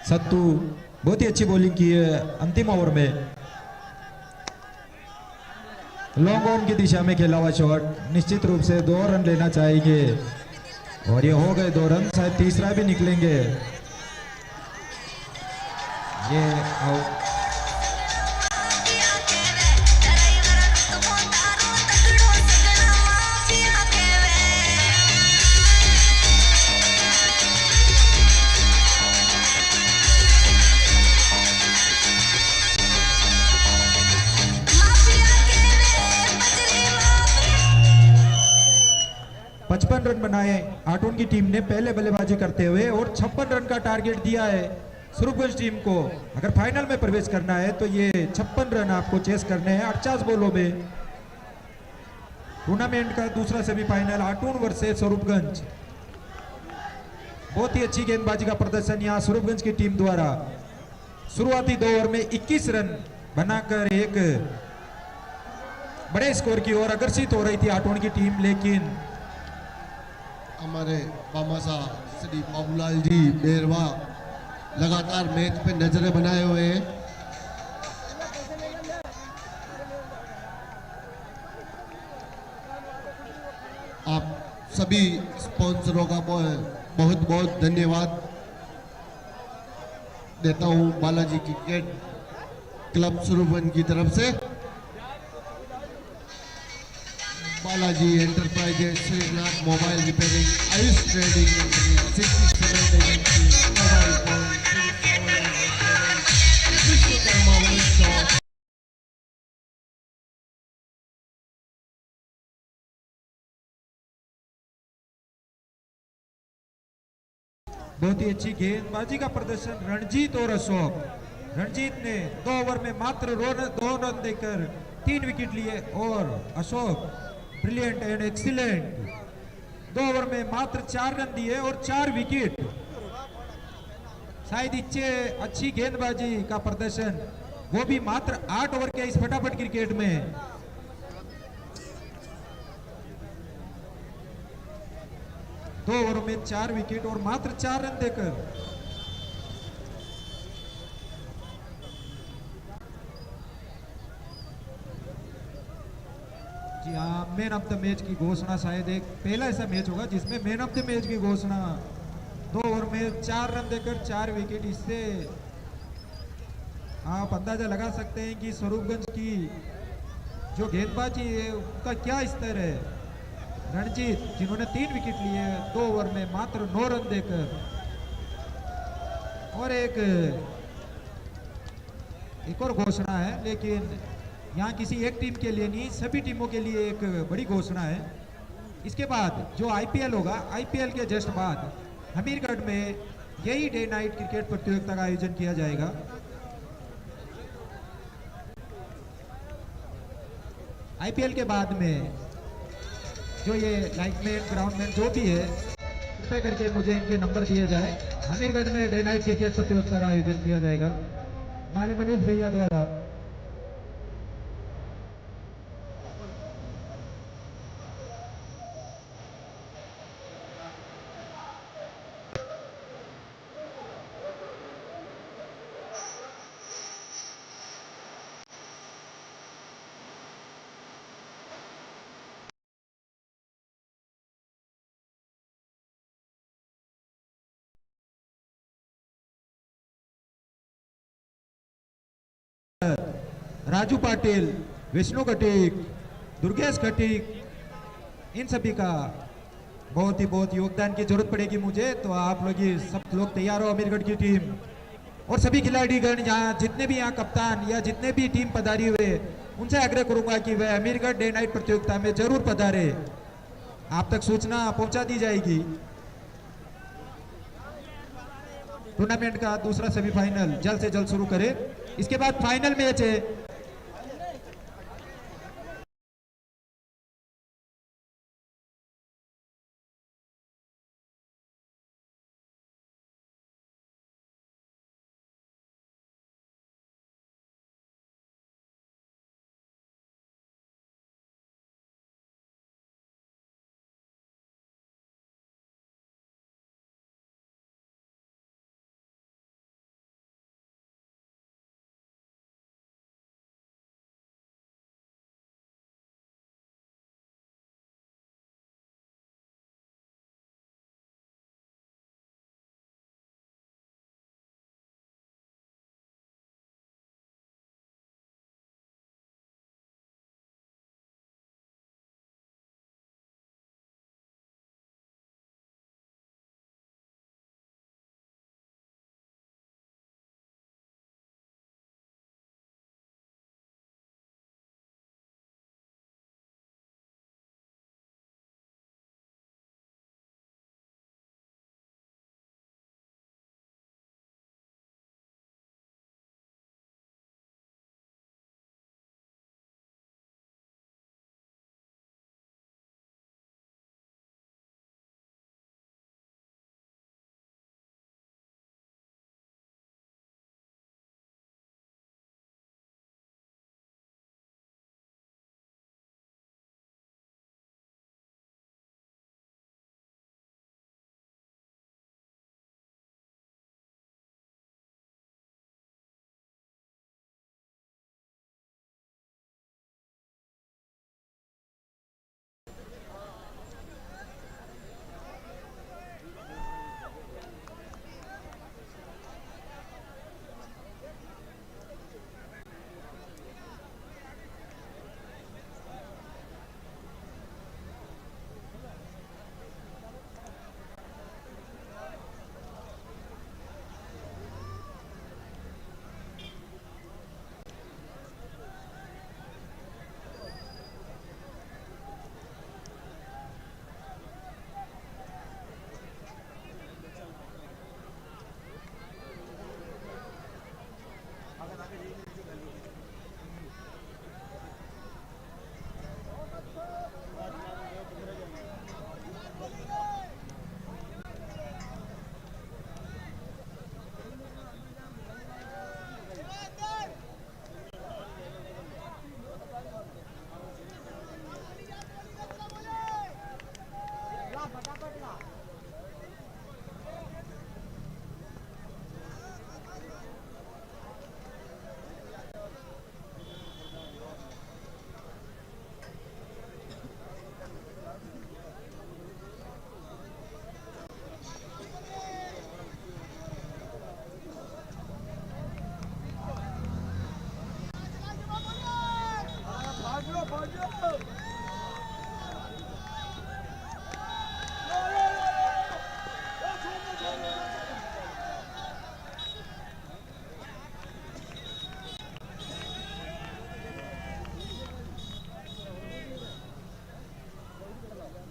सत्तू बहुत ही अच्छी बॉलिंग की है अंतिम ओवर में, लॉन्ग ऑन की दिशा में खेला हुआ शॉट, निश्चित रूप से 2 रन लेना चाहेंगे और ये हो गए 2 रन, शायद तीसरा भी निकलेंगे। ये आउट। रन बनाए आटून की टीम ने पहले बल्लेबाजी करते हुए और 56 रन का टारगेट दिया है स्वरूपगंज टीम को। अगर फाइनल में प्रवेश करना है तो ये 56 रन आपको चेस करने हैं 50 बॉलों में। टूर्नामेंट का दूसरा सेमीफाइनल आटून वर्सेस स्वरूपगंज। बहुत ही अच्छी गेंदबाजी का प्रदर्शन यहाँ स्वरूपगंज की टीम द्वारा। शुरुआती 2 ओवर में 21 रन बनाकर एक बड़े स्कोर की ओर अग्रसित हो रही थी आटून की टीम, लेकिन हमारे मामा साहब श्री बाबूलाल जी बेरवा लगातार मैच पे नजरें बनाए हुए हैं। आप सभी स्पॉन्सरों का बहुत बहुत धन्यवाद देता हूं बालाजी क्रिकेट क्लब सुरभन की तरफ से। Balaji enterprises, Shrinath mobile repairing, Ayush trading company, city cement agency, mobile phone, Vishwakarma one stop. बहुत ही अच्छी गेंदबाजी का प्रदर्शन रणजीत और अशोक। रणजीत ने 2 ओवर में मात्र 2 रन देकर 3 विकेट लिए और Ashok brilliant and excellent 2 over में मात्र 4 रन दिए और 4 विकेट। शायद इच्छे अच्छी गेंदबाजी का प्रदर्शन, वो भी मात्र 8 ओवर के इस फटाफट क्रिकेट में। दो ओवरों में 4 विकेट और मात्र 4 रन देकर। जी हाँ, मैन ऑफ द मैच की घोषणा शायद एक पहला ऐसा मैच होगा जिसमें मैन ऑफ द मैच की घोषणा 2 ओवर में 4 रन देकर 4 विकेट। इससे आप अंदाजा लगा सकते हैं कि स्वरूपगंज की जो गेंदबाजी है उनका क्या स्तर है। रणजीत जिन्होंने 3 विकेट लिए 2 ओवर में मात्र 9 रन देकर। और एक और घोषणा है, लेकिन यहाँ किसी एक टीम के लिए नहीं, सभी टीमों के लिए एक बड़ी घोषणा है। इसके बाद जो आईपीएल होगा, आईपीएल के जस्ट बाद हमीरगढ़ में यही डे नाइट क्रिकेट प्रतियोगिता का आयोजन किया जाएगा। आईपीएल के बाद में जो ये लाइटमैन ग्राउंडमैन जो भी है, कृपया करके मुझे इनके नंबर दिए जाए। हमीरगढ़ में डे नाइट क्रिकेट प्रतियोगिता का आयोजन किया जाएगा हमारे मनीष भैया द्वारा। राजू पाटिल, विष्णु कटिक, दुर्गेश कटिक, इन सभी का बहुत योगदान की जरूरत पड़ेगी मुझे। तो आप लोग ये सब लोग तैयार हो, अमीरगढ़ की टीम और सभी खिलाड़ीगण, यहाँ जितने भी यहाँ कप्तान या जितने भी टीम पधारी हुए, उनसे आग्रह करूंगा कि वह अमीरगढ़ डे नाइट प्रतियोगिता में जरूर पधारे। आप तक सूचना पहुंचा दी जाएगी। टूर्नामेंट का दूसरा सेमीफाइनल जल्द से जल्द शुरू करें। इसके बाद फाइनल मैच है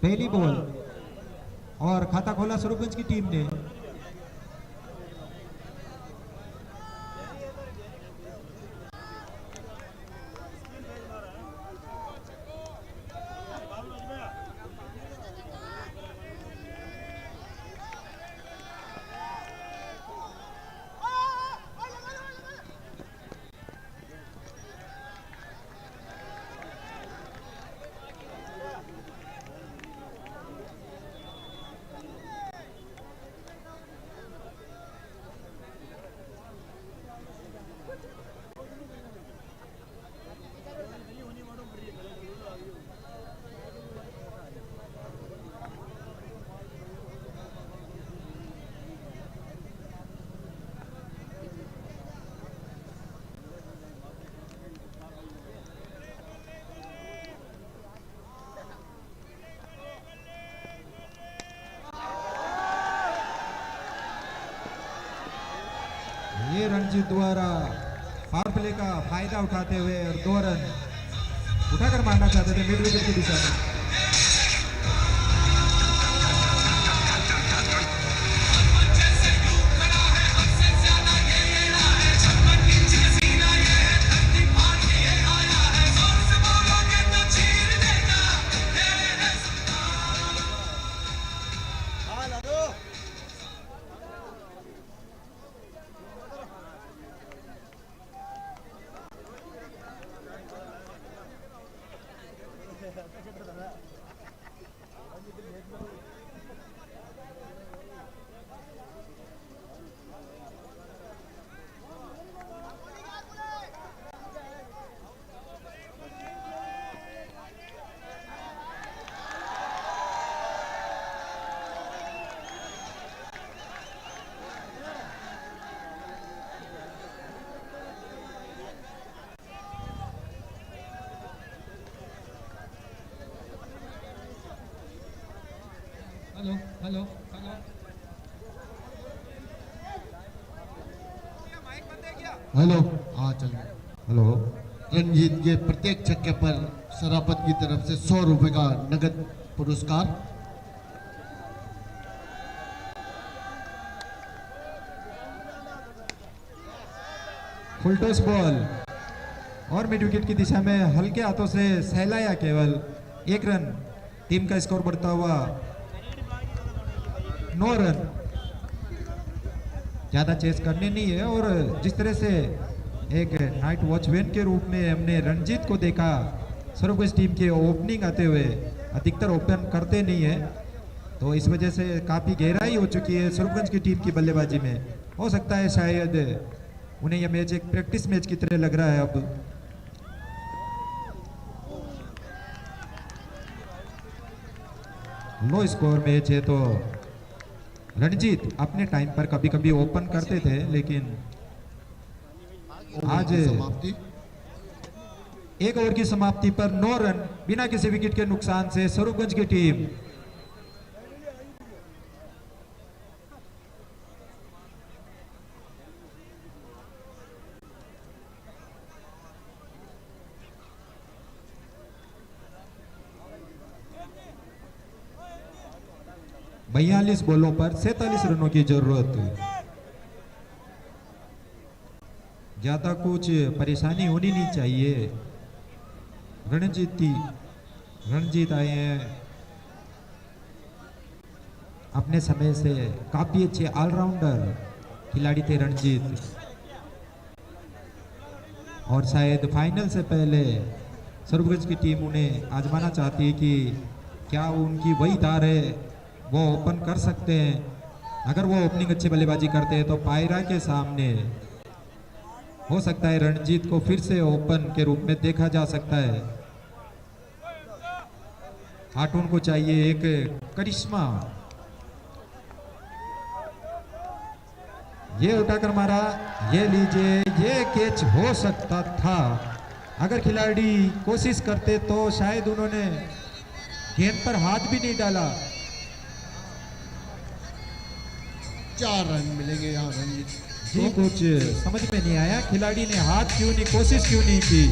पहली बॉल और खाता खोला स्वरूपगंज की टीम ने। ये रणजीत द्वारा पावर प्ले का फायदा उठाते हुए और 2 रन उठाकर मारना चाहते थे मिड विकेट की दिशा में। हेलो हेलो हाँ चल हेलो। रणजीत के प्रत्येक छक्के पर सरापत की तरफ से 100 रुपए का नगद पुरस्कार। फुल टॉस बॉल और मिड विकेट की दिशा में हल्के हाथों से सहलाया केवल 1 रन। टीम का स्कोर बढ़ता हुआ 9 रन। ज्यादा चेस करने नहीं है और जिस तरह से एक नाइट वॉचमैन के रूप में हमने रणजीत को देखा स्वरूपगंज टीम के ओपनिंग आते हुए, अधिकतर ओपन करते नहीं है, तो इस वजह से काफी गहराई हो चुकी है स्वरूपगंज की टीम की बल्लेबाजी में। हो सकता है शायद उन्हें यह मैच एक प्रैक्टिस मैच की तरह लग रहा है। अब लो स्कोर मैच है तो रणजीत अपने टाइम पर कभी कभी ओपन करते थे, लेकिन आज समाप्ति 1 ओवर की समाप्ति पर 9 रन बिना किसी विकेट के नुकसान से स्वरूपगंज की टीम बयालीस बॉलों पर 47 रनों की जरूरत। ज्यादा कुछ परेशानी होनी नहीं चाहिए। रणजीत आए हैं अपने समय से, काफी अच्छे ऑलराउंडर खिलाड़ी थे रणजीत, और शायद फाइनल से पहले स्वरूपगंज की टीम उन्हें आजमाना चाहती है कि क्या उनकी वही धार है, वो ओपन कर सकते हैं। अगर वो ओपनिंग अच्छी बल्लेबाजी करते हैं तो पायरा के सामने हो सकता है रणजीत को फिर से ओपन के रूप में देखा जा सकता है। हाटून को चाहिए एक करिश्मा। ये उठाकर मारा, ये लीजिए, ये कैच हो सकता था। अगर खिलाड़ी कोशिश करते तो शायद उन्होंने गेंद पर हाथ भी नहीं डाला। 4 रन मिलेंगे यहाँ रणजीत जी। कुछ समझ में नहीं आया, खिलाड़ी ने हाथ क्यों नहीं, कोशिश क्यों नहीं की।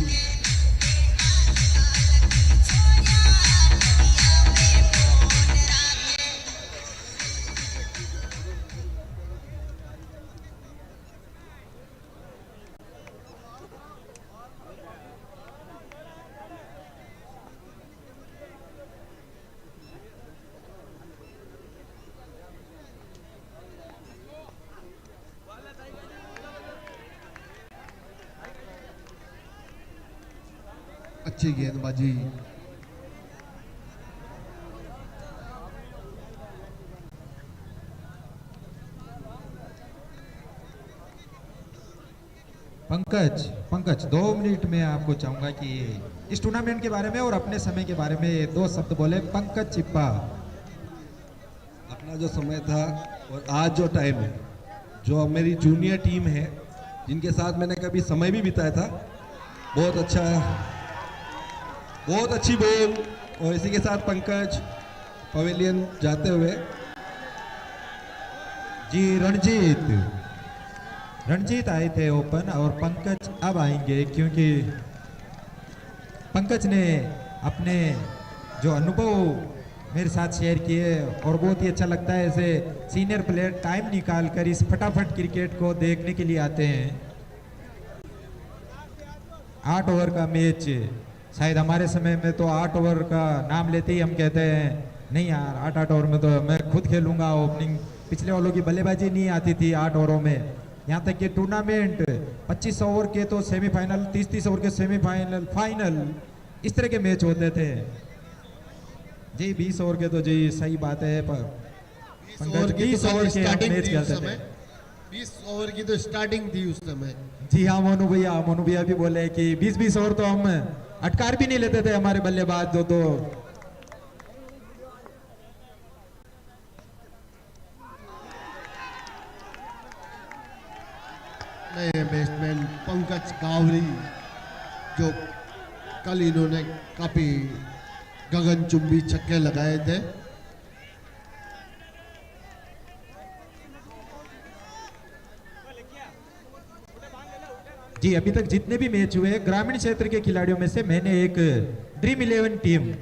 अच्छी गेंदबाजी। पंकज पंकज 2 मिनट में आपको चाहूंगा कि इस टूर्नामेंट के बारे में और अपने समय के बारे में 2 शब्द बोले। पंकज चिप्पा। अपना जो समय था और आज जो टाइम है, जो मेरी जूनियर टीम है जिनके साथ मैंने कभी समय भी बिताया था, बहुत अच्छा, बहुत अच्छी बॉल। और इसी के साथ पंकज पवेलियन जाते हुए। जी रणजीत आए थे ओपन और पंकज अब आएंगे, क्योंकि पंकज ने अपने जो अनुभव मेरे साथ शेयर किए और बहुत ही अच्छा लगता है ऐसे सीनियर प्लेयर टाइम निकाल कर इस फटाफट क्रिकेट को देखने के लिए आते हैं। 8 ओवर का मैच, शायद हमारे समय में तो 8 ओवर का नाम लेते ही हम कहते हैं नहीं यार 8 ओवर में तो मैं खुद खेलूंगा ओपनिंग। पिछले वालों की बल्लेबाजी नहीं आती थी 8 ओवरों में। यहाँ तक कि टूर्नामेंट 25 ओवर के तो सेमीफाइनल, 30-30 ओवर के सेमीफाइनल, फाइनल, इस तरह के मैच होते थे। जी 20 ओवर के तो जी सही बात है, पर 20 ओवर की स्टार्टिंग मैच खेलते थे। 20 ओवर की तो स्टार्टिंग थी उस समय। जी हाँ मोनू भैया भी बोले कि 20-20 ओवर तो हम अटकार भी नहीं लेते थे हमारे बल्लेबाज जो तो। नए बैट्समैन पंकज कावरी, जो कल इन्होंने काफी गगनचुंबी छक्के लगाए थे। जी अभी तक जितने भी मैच हुए ग्रामीण क्षेत्र के खिलाड़ियों में से मैंने एक ड्रीम 11 टीम,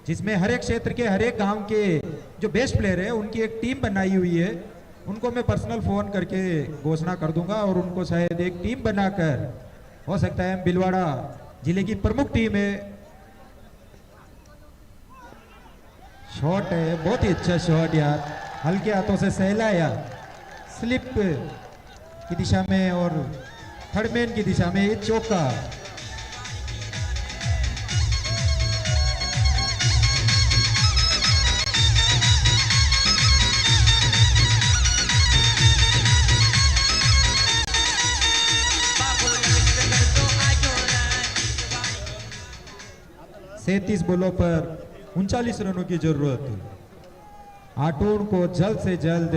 जिसमें हर एक क्षेत्र के, हर एक गांव के जो बेस्ट प्लेयर है उनकी एक टीम बनाई हुई है। उनको मैं पर्सनल फोन करके घोषणा कर दूंगा और उनको शायद एक टीम बनाकर, हो सकता है बिलवाड़ा जिले की प्रमुख टीम है। शॉट है, बहुत ही अच्छा शॉट यार, हल्के हाथों से सहलाया, स्लिप की दिशा में और थर्ड मैन की दिशा में चौका। सैंतीस बॉलों पर 39 रनों की जरूरत। आटून को जल्द से जल्द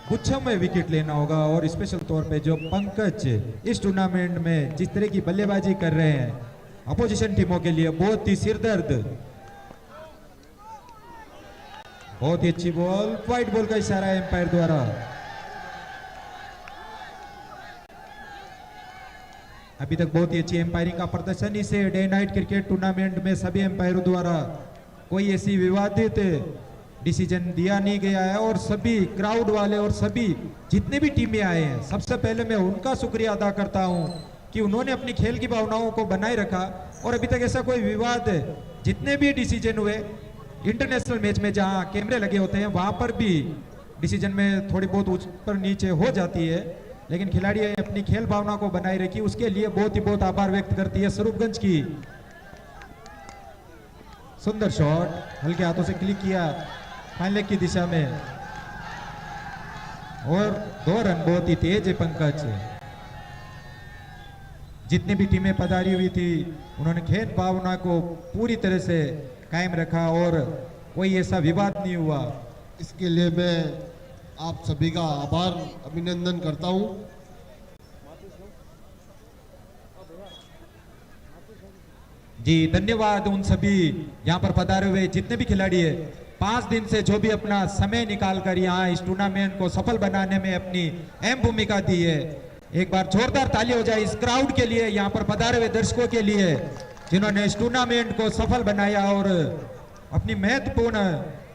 गुच्छों में विकेट लेना होगा और स्पेशल तौर पे जो पंकज इस टूर्नामेंट में जिस तरह की बल्लेबाजी कर रहे हैं अपोजिशन टीमों के लिए बहुत ही सिरदर्द। बहुत ही अच्छी बॉल, वाइड बॉल का इशारा एम्पायर द्वारा। अभी तक बहुत ही अच्छी एम्पायरिंग का प्रदर्शन इसे डे नाइट क्रिकेट टूर्नामेंट में सभी एम्पायरों द्वारा कोई ऐसी विवादित डिसीजन दिया नहीं गया है और सभी क्राउड वाले और सभी जितने भी टीमें आए हैं, सबसे पहले मैं उनका शुक्रिया अदा करता हूं कि उन्होंने अपनी खेल की भावनाओं को बनाए रखा और अभी तक ऐसा कोई विवाद, जितने भी डिसीजन हुए इंटरनेशनल मैच में जहां कैमरे लगे होते हैं वहां पर भी डिसीजन में थोड़ी बहुत ऊपर नीचे हो जाती है, लेकिन खिलाड़ी अपनी खेल भावना को बनाए रखी, उसके लिए बहुत ही बहुत आभार व्यक्त करती है स्वरूपगंज की। सुंदर शॉट, हल्के हाथों से क्लिक किया फाइन लेग की दिशा में और 2 रन, बहुत ही तेज है पंकज। जितनी भी टीमें पधारी हुई थी उन्होंने खेल भावना को पूरी तरह से कायम रखा और कोई ऐसा विवाद नहीं हुआ। इसके लिए मैं आप सभी का आभार अभिनंदन करता हूं। जी धन्यवाद उन सभी यहाँ पर पधारे हुए जितने भी खिलाड़ी है, 5 दिन से जो भी अपना समय निकालकर यहाँ इस टूर्नामेंट को सफल बनाने में अपनी अहम भूमिका दी है। एक बार जोरदार ताली हो जाए इस क्राउड के लिए, यहाँ पर पधारे हुए दर्शकों के लिए जिन्होंने इस टूर्नामेंट को सफल बनाया और अपनी महत्वपूर्ण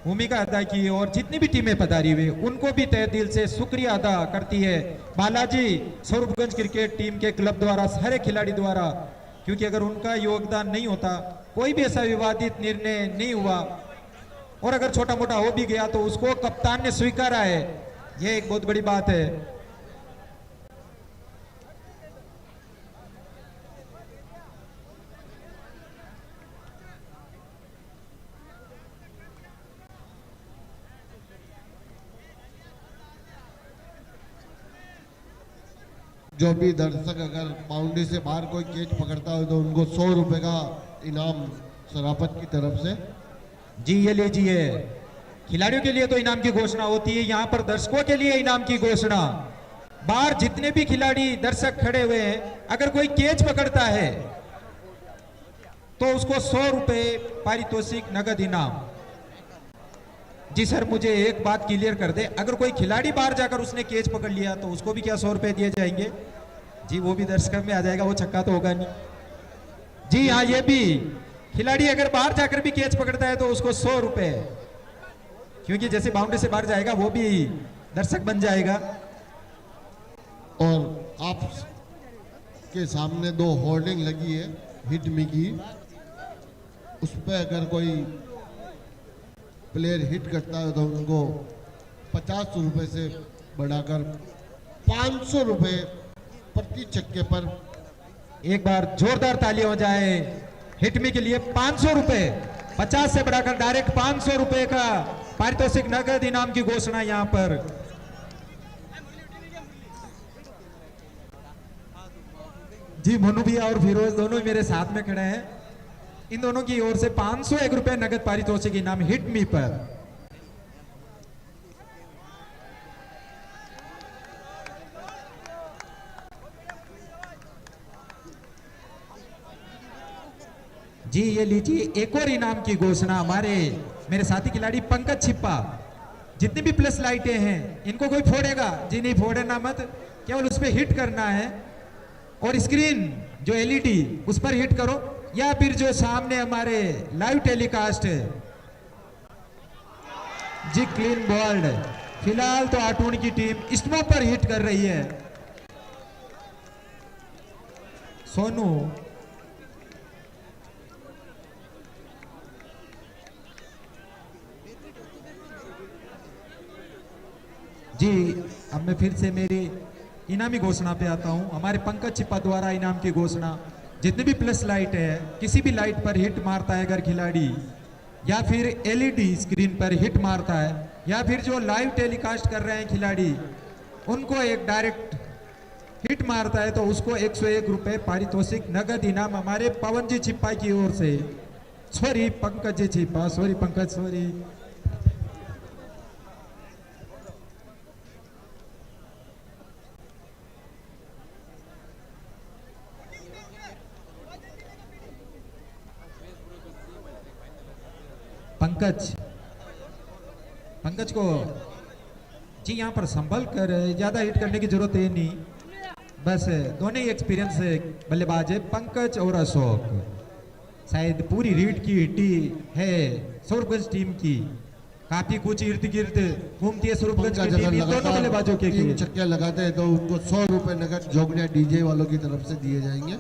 भूमिका अदा की। और जितनी भी टीमें पधारी हुई उनको भी तहे दिल से शुक्रिया अदा करती है बालाजी स्वरूपगंज क्रिकेट टीम के क्लब द्वारा, सारे खिलाड़ी द्वारा, क्योंकि अगर उनका योगदान नहीं होता कोई भी ऐसा विवादित निर्णय नहीं हुआ और अगर छोटा मोटा हो भी गया तो उसको कप्तान ने स्वीकारा है, यह एक बहुत बड़ी बात है। जो भी दर्शक अगर बाउंड्री से बाहर कोई कैच पकड़ता हो तो उनको 100 रुपए का इनाम शराफत की तरफ से। जी ये लीजिए, खिलाड़ियों के लिए तो इनाम की घोषणा होती है, यहाँ पर दर्शकों के लिए इनाम की घोषणा। बाहर जितने भी खिलाड़ी दर्शक खड़े हुए हैं, अगर कोई कैच पकड़ता है तो उसको 100 रुपए पारितोषिक नगद इनाम। जी सर, मुझे एक बात क्लियर कर दे, अगर कोई खिलाड़ी बाहर जाकर उसने कैच पकड़ लिया तो उसको भी क्या 100 रुपए दिए जाएंगे? जी वो भी दर्शक में आ जाएगा, वो छक्का तो होगा नहीं। जी हाँ, ये भी खिलाड़ी अगर बाहर जाकर भी कैच पकड़ता है तो उसको 100 रुपए, क्योंकि जैसे बाउंड्री से बाहर जाएगा वो भी दर्शक बन जाएगा। और आप के सामने 2 होर्डिंग लगी है हिट मी की, उस पर अगर कोई प्लेयर हिट करता है तो उनको 50 रुपए से बढ़ाकर 500 रुपए प्रति छक्के पर। एक बार जोरदार तालियां हो जाए हिटमी के लिए। 500 रुपए, 50 से बढ़ाकर डायरेक्ट 500 रुपए का पारितोषिक नगद इनाम की घोषणा यहां पर। जी मनु भैया और फिरोज दोनों मेरे साथ में खड़े हैं, इन दोनों की ओर से 501 रुपए नगद पारितोषिक इनाम हिट मी पर। जी ये लीजिए एक और इनाम की घोषणा। हमारे मेरे साथी खिलाड़ी पंकज छिप्पा, जितनी भी प्लस लाइटें हैं इनको कोई फोड़ेगा? जी नहीं, फोड़ना मत, केवल उस पर हिट करना है और स्क्रीन जो एलईडी उस पर हिट करो, या फिर जो सामने हमारे लाइव टेलीकास्ट है। जी क्लीन बॉल्ड, फिलहाल तो आटून की टीम स्टोन पर हिट कर रही है। सोनू जी, अब मैं फिर से मेरी इनामी घोषणा पे आता हूं। हमारे पंकज छिप्पा द्वारा इनाम की घोषणा, जितनी भी प्लस लाइट है, किसी भी लाइट पर हिट मारता है अगर खिलाड़ी, या फिर एलईडी स्क्रीन पर हिट मारता है, या फिर जो लाइव टेलीकास्ट कर रहे हैं खिलाड़ी उनको एक डायरेक्ट हिट मारता है तो उसको 101 रुपए पारितोषिक नगद इनाम हमारे पवन जी छिप्पा की ओर से। Sorry Pankaj ji Chhippa, sorry Pankaj, sorry. Pankaj को जी यहाँ पर संभल कर ज्यादा हिट करने की जरूरत है नहीं, बस दोनों ही एक्सपीरियंस बल्लेबाज है पंकज और अशोक। शायद पूरी रीड की हिट्टी है स्वरूपगंज टीम की, काफी कुछ इर्द गिर्द घूमती है स्वरूपगंज की टीम दोनों बल्लेबाजों के लिए। छक्के लगाते हैं तो उनको 100 रुपए नगद जोगनिया डीजे वालों की तरफ से दिए जाएंगे।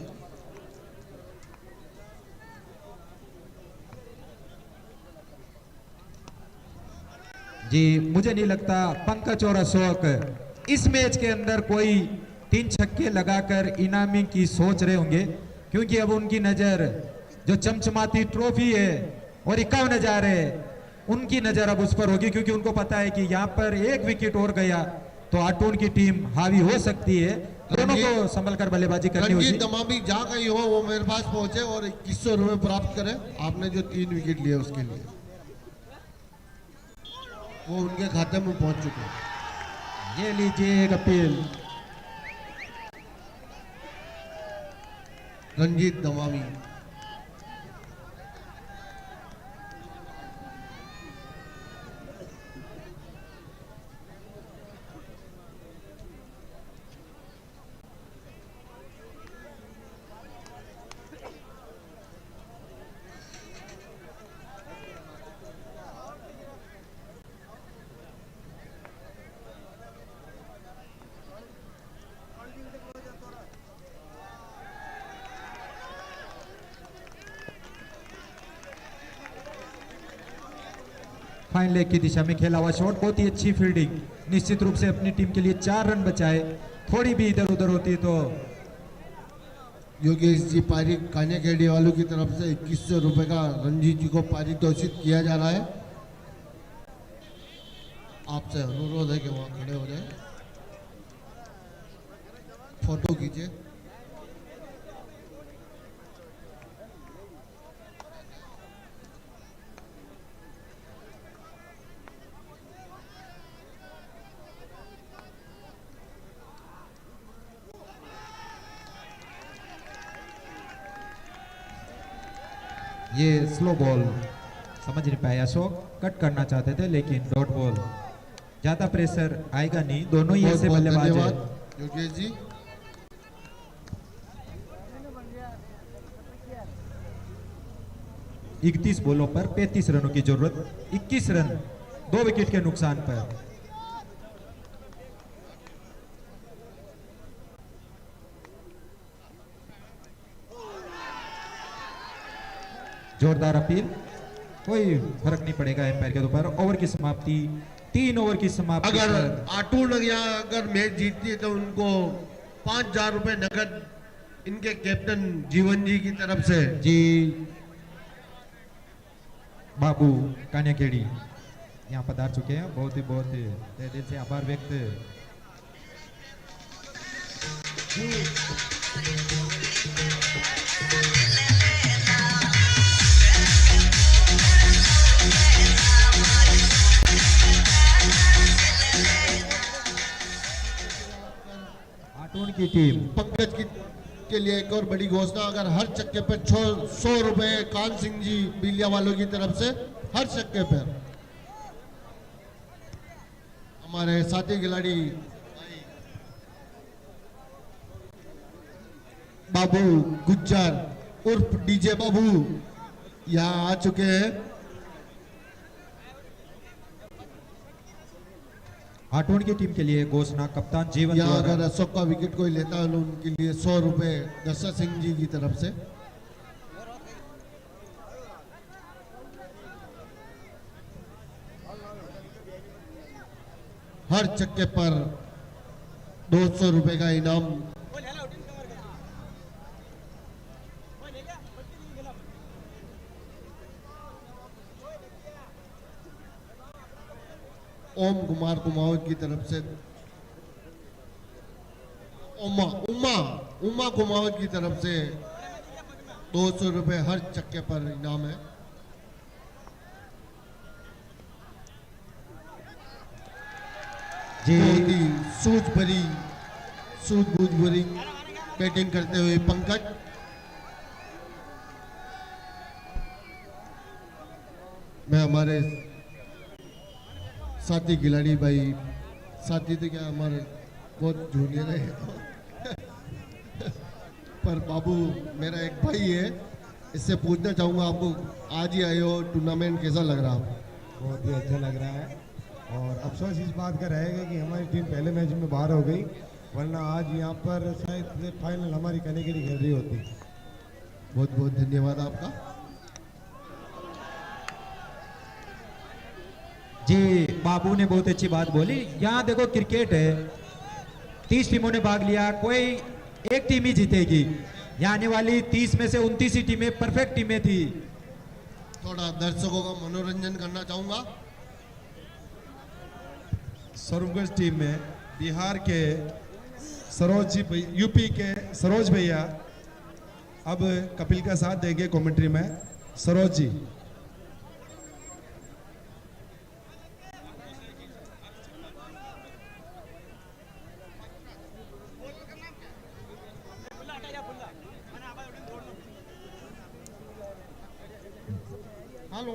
जी मुझे नहीं लगता पंकज और अशोक इस मैच के अंदर कोई 3 छक्के लगाकर इनामी की सोच रहे होंगे, क्योंकि अब उनकी नजर जो चमचमाती ट्रॉफी है और 51,000 है उनकी नजर अब उस पर होगी, क्योंकि उनको पता है कि यहाँ पर एक विकेट और गया तो आटून की टीम हावी हो सकती है। दोनों को संभल कर बल्लेबाजी करनी होगी। दमामी जहाँ कहीं हो वो मेरे पास पहुंचे और 2100 रुपए प्राप्त करें। आपने जो 3 विकेट लिए उसके लिए वो उनके खाते में पहुंच चुके हैं। ये लीजिए एक अपील। रंजीत दमामी, फाइन लेग की दिशा में खेला हुआ शॉट, बहुत ही अच्छी फील्डिंग, निश्चित रूप से अपनी टीम के लिए 4 रन बचाए। थोड़ी भी इधर उधर होती तो योगेश जी पारिक कान्या खेड़ी वालों की तरफ से 2100 रुपए का रंजीत जी को पारितोषिक किया जा रहा है। आपसे अनुरोध है कि वहां खड़े हो जाए। फोटो खींचे। ये स्लो बॉल समझ नहीं पाया, अशोक कट करना चाहते थे लेकिन डॉट बॉल, ज्यादा प्रेशर आएगा नहीं, दोनों ही बहुत ऐसे बहुत बल्लेबाज धन्यवाद हैं। योगेश जी। इकतीस बॉलों पर 35 रनों की जरूरत, 21 रन 2 विकेट के नुकसान पर। जोरदार अपील, कोई फर्क नहीं पड़ेगा एम्पायर के ऊपर। ओवर की समाप्ति, 3 ओवर की समाप्ति अगर पर आटून या अगर मैच जीतती है तो उनको 5,000 रुपए नगद इनके कैप्टन जीवन जी की तरफ से। जी बाबू कान्याखेड़ी यहाँ पधार चुके हैं, बहुत ही तहे दिल से आभार व्यक्त। आटून की टीम पंकज के लिए एक और बड़ी घोषणा, अगर हर चक्के पर 100 रुपए कान सिंह जी बिलिया वालों की तरफ से हर चक्के पर। हमारे साथी खिलाड़ी बाबू गुज्जर उर्फ डीजे बाबू यहाँ आ चुके हैं। आटून की टीम के लिए घोषणा कप्तान जीवन यहाँ द्वारा। अगर अशोक का विकेट कोई लेता है तो उनके लिए 100 रुपए दशरथ सिंह जी की तरफ से। हर चक्के पर 200 रुपए का इनाम। ओम कुमार कुमावत की तरफ से, उमा उमा उमा कुमावत की तरफ से 200 रुपए हर चक्के पर इनाम है। जी बहुत ही सूझबूझ भरी बैटिंग करते हुए पंकज। मैं हमारे साथी खिलाड़ी भाई, साथी तो क्या हमारे बहुत जूनियर है पर बाबू मेरा एक भाई है, इससे पूछना चाहूंगा आपको, आज ही आए हो, टूर्नामेंट कैसा लग रहा है? बहुत ही अच्छा लग रहा है और अफसोस इस बात का रहेगा कि हमारी टीम पहले मैच में बाहर हो गई, वरना आज यहाँ पर शायद फाइनल हमारी कनेक्टिंग खेल रही होती। बहुत बहुत धन्यवाद आपका। जी बाबू ने बहुत अच्छी बात बोली। यहाँ देखो क्रिकेट है, 30 टीमों ने भाग लिया, कोई एक टीम ही जीतेगी। यहाँ आने वाली 30 में से 29 ही टीमें परफेक्ट टीमें थी। थोड़ा दर्शकों का मनोरंजन करना चाहूंगा। सरूपगंज टीम में बिहार के सरोज जी, यूपी के सरोज भैया अब कपिल का साथ देंगे कमेंट्री में। सरोज जी। हेलो,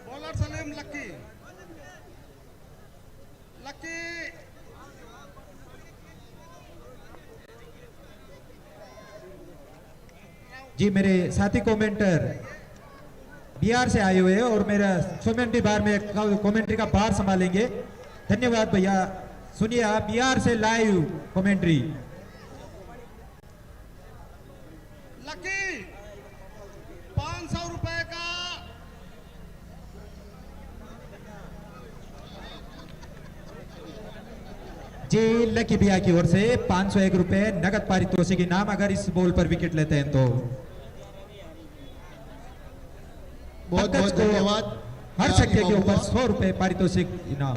बॉलर सलीम लक्की लक्की जी मेरे साथी कमेंटर बिहार से आए हुए हैं और मेरा कमेंट्री बार में कमेंट्री का बार संभालेंगे। धन्यवाद भैया। सुनिए आप, बिहार से लाइव कमेंट्री। लक्की 500 रुपए का जी लकी भैया की ओर से 501 रुपए नगद पारितोषिक इनाम, अगर इस बॉल पर विकेट लेते हैं तो। बहुत पंकज बहुत को धन्यवाद। हर छक्के के ऊपर 100 रुपए पारितोषिक इनाम।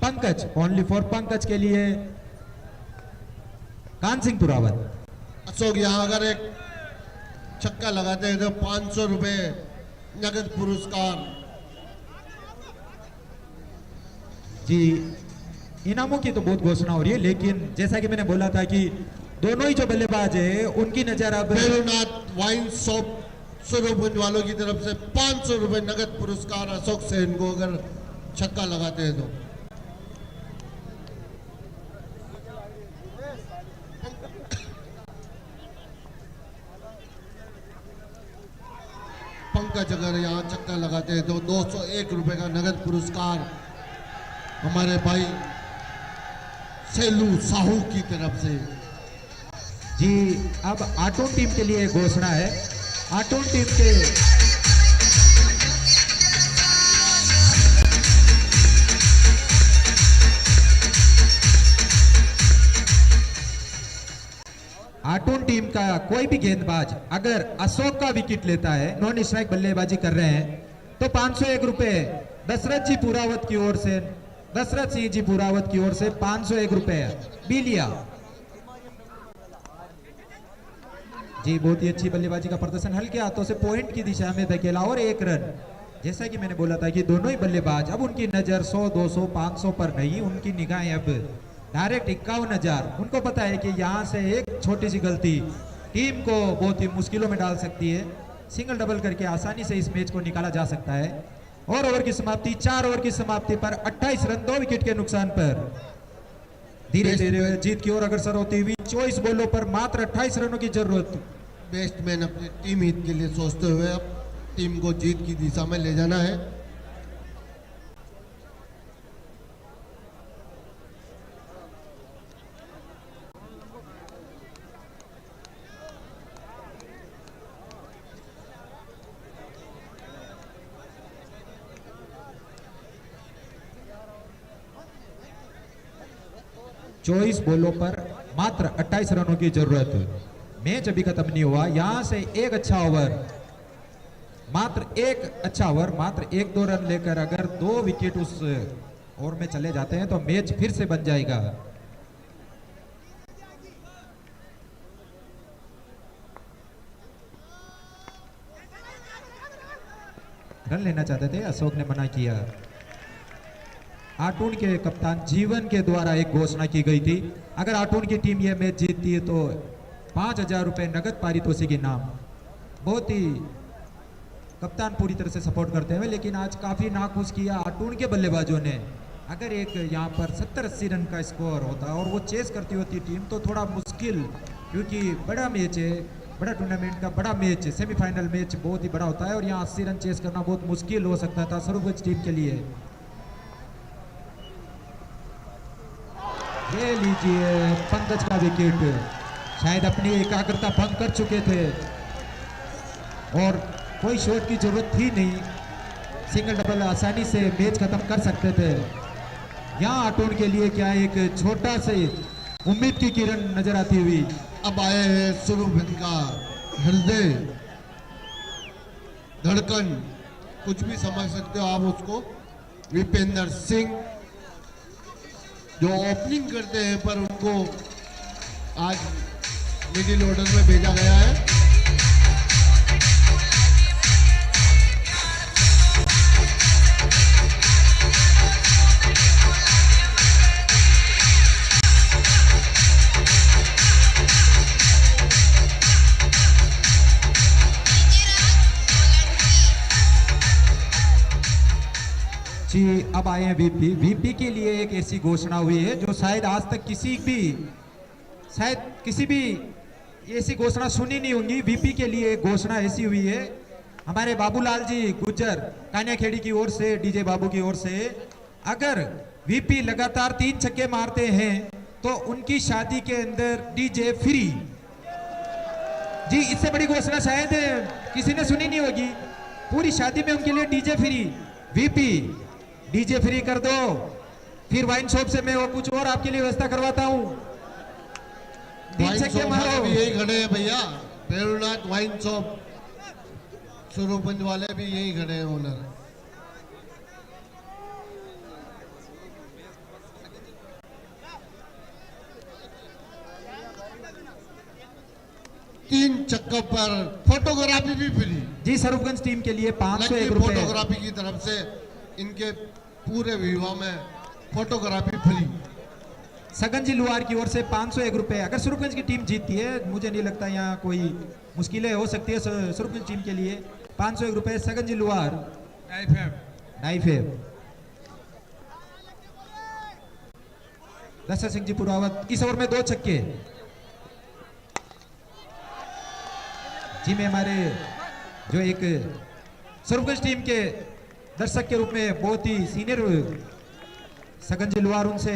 पंकज, ओनली फॉर पंकज के लिए कान सिंह पुरावत। अशोक यहाँ अगर एक छक्का लगाते हैं तो 500 रुपए नगद पुरस्कार। जी इनामों की तो बहुत घोषणा हो रही है, लेकिन जैसा कि मैंने बोला था कि दोनों ही जो बल्लेबाज है उनकी नजर अब भैरवनाथ वाइन शॉप स्वरूपगंज वालों की तरफ से 500 रुपए नगद पुरस्कार अशोक सेन को अगर छक्का लगाते हैं तो। पंकज अगर यहाँ चक्का लगाते हैं तो 201 रुपए का नगद पुरस्कार हमारे भाई सेलू साहू की तरफ से। जी अब आटोन टीम के लिए घोषणा है। आटोन टीम के आटोन टीम का कोई भी गेंदबाज अगर अशोक का विकेट लेता है, नॉन स्ट्राइक बल्लेबाजी कर रहे हैं, तो 501 रुपए दशरथ जी पुरावत की ओर से, दशरथ सिंह जी पुरावत की ओर से 501 रुपए भी लिया। जी बहुत ही अच्छी बल्लेबाजी का प्रदर्शन, हल्के हाथों से पॉइंट की दिशा में धकेला और 1 रन। जैसा कि मैंने बोला था कि दोनों ही बल्लेबाज अब उनकी नजर 100, 200, 500 पर नहीं, उनकी निगाहें अब डायरेक्ट 51,000। उनको पता है कि यहाँ से एक छोटी सी गलती टीम को बहुत ही मुश्किलों में डाल सकती है। सिंगल डबल करके आसानी से इस मैच को निकाला जा सकता है। और ओवर की समाप्ति, 4 ओवर की समाप्ति पर 28 रन 2 विकेट के नुकसान पर धीरे धीरे जीत की ओर अग्रसर होती हुई 24 बॉलों पर मात्र 28 रनों की जरूरत। बेस्टमैन अपने टीम हित के लिए सोचते हुए अब टीम को जीत की दिशा में ले जाना है। चौबीस बॉलों पर मात्र 28 रनों की जरूरत। मैच अभी खत्म नहीं हुआ। यहां से एक अच्छा ओवर, मात्र एक अच्छा ओवर, मात्र 1-2 रन लेकर अगर 2 विकेट उस ओवर में चले जाते हैं तो मैच फिर से बन जाएगा। रन लेना चाहते थे, अशोक ने मना किया। आटून के कप्तान जीवन के द्वारा एक घोषणा की गई थी, अगर आटून की टीम यह मैच जीतती है तो 5,000 रुपए नगद पारितोषिक इनाम। बहुत ही कप्तान पूरी तरह से सपोर्ट करते हैं, लेकिन आज काफी नाखुश किया आटून के बल्लेबाजों ने। अगर एक यहाँ पर 70-80 रन का स्कोर होता और वो चेस करती होती टीम तो थोड़ा मुश्किल, क्योंकि बड़ा मैच है, बड़ा टूर्नामेंट का बड़ा मैच, सेमीफाइनल मैच बहुत ही बड़ा होता है और यहाँ 80 रन चेस करना बहुत मुश्किल हो सकता था स्वरूपगंज टीम के लिए। ये लीजिए पंकज का विकेट, शायद अपनी एकाग्रता भंग कर चुके थे और कोई शॉट की जरूरत थी नहीं, सिंगल डबल आसानी से मैच खत्म कर सकते थे। यहाँ आटोन के लिए क्या एक छोटा से उम्मीद की किरण नजर आती हुई। अब आए हैं स्वरूपगंज का हृदय धड़कन, कुछ भी समझ सकते हो आप उसको, विपेंद्र सिंह जो ओपनिंग करते हैं, पर उनको आज मिडिल ऑर्डर में भेजा गया है। जी अब आए हैं वीपी। वीपी के लिए एक ऐसी घोषणा हुई है जो शायद आज तक किसी भी ऐसी घोषणा सुनी नहीं होंगी। वीपी के लिए एक घोषणा ऐसी हुई है हमारे बाबूलाल जी गुज्जर कान्याखेड़ी की ओर से, डीजे बाबू की ओर से, अगर वीपी लगातार 3 छक्के मारते हैं तो उनकी शादी के अंदर डीजे फ्री। जी इससे बड़ी घोषणा शायद किसी ने सुनी नहीं होगी। पूरी शादी में उनके लिए DJ free. VP DJ free कर दो, फिर वाइन शॉप से मैं वो कुछ और आपके लिए व्यवस्था करवाता हूँ। 3 छक्के मारो। भी यही खड़े हैं भैया, भैरवनाथ वाइन शॉप स्वरूपगंज वाले भी यही खड़े हैं ओनर। 3 चक्कर पर फोटोग्राफी भी फ्री। जी स्वरूपगंज टीम के लिए 501 लकी रुपए। फोटोग्राफी की तरफ से इनके पूरे विवाह में फोटोग्राफी फ्री। सगन जी लुहार की ओर से 501 रुपए। अगर स्वरूपगंज की टीम जीतती है, मुझे नहीं लगता यहाँ कोई मुश्किलें हो सकती है स्वरूपगंज टीम के लिए। 501 रुपए सगन जी लुहार। नाइफेब दशरथ सिंह जी पुरावत इस ओवर में 2 छक्के। जी में हमारे जो एक स्वरूपगंज टीम के दर्शक के रूप में बहुत ही सीनियर सगन जी लुहार, उनसे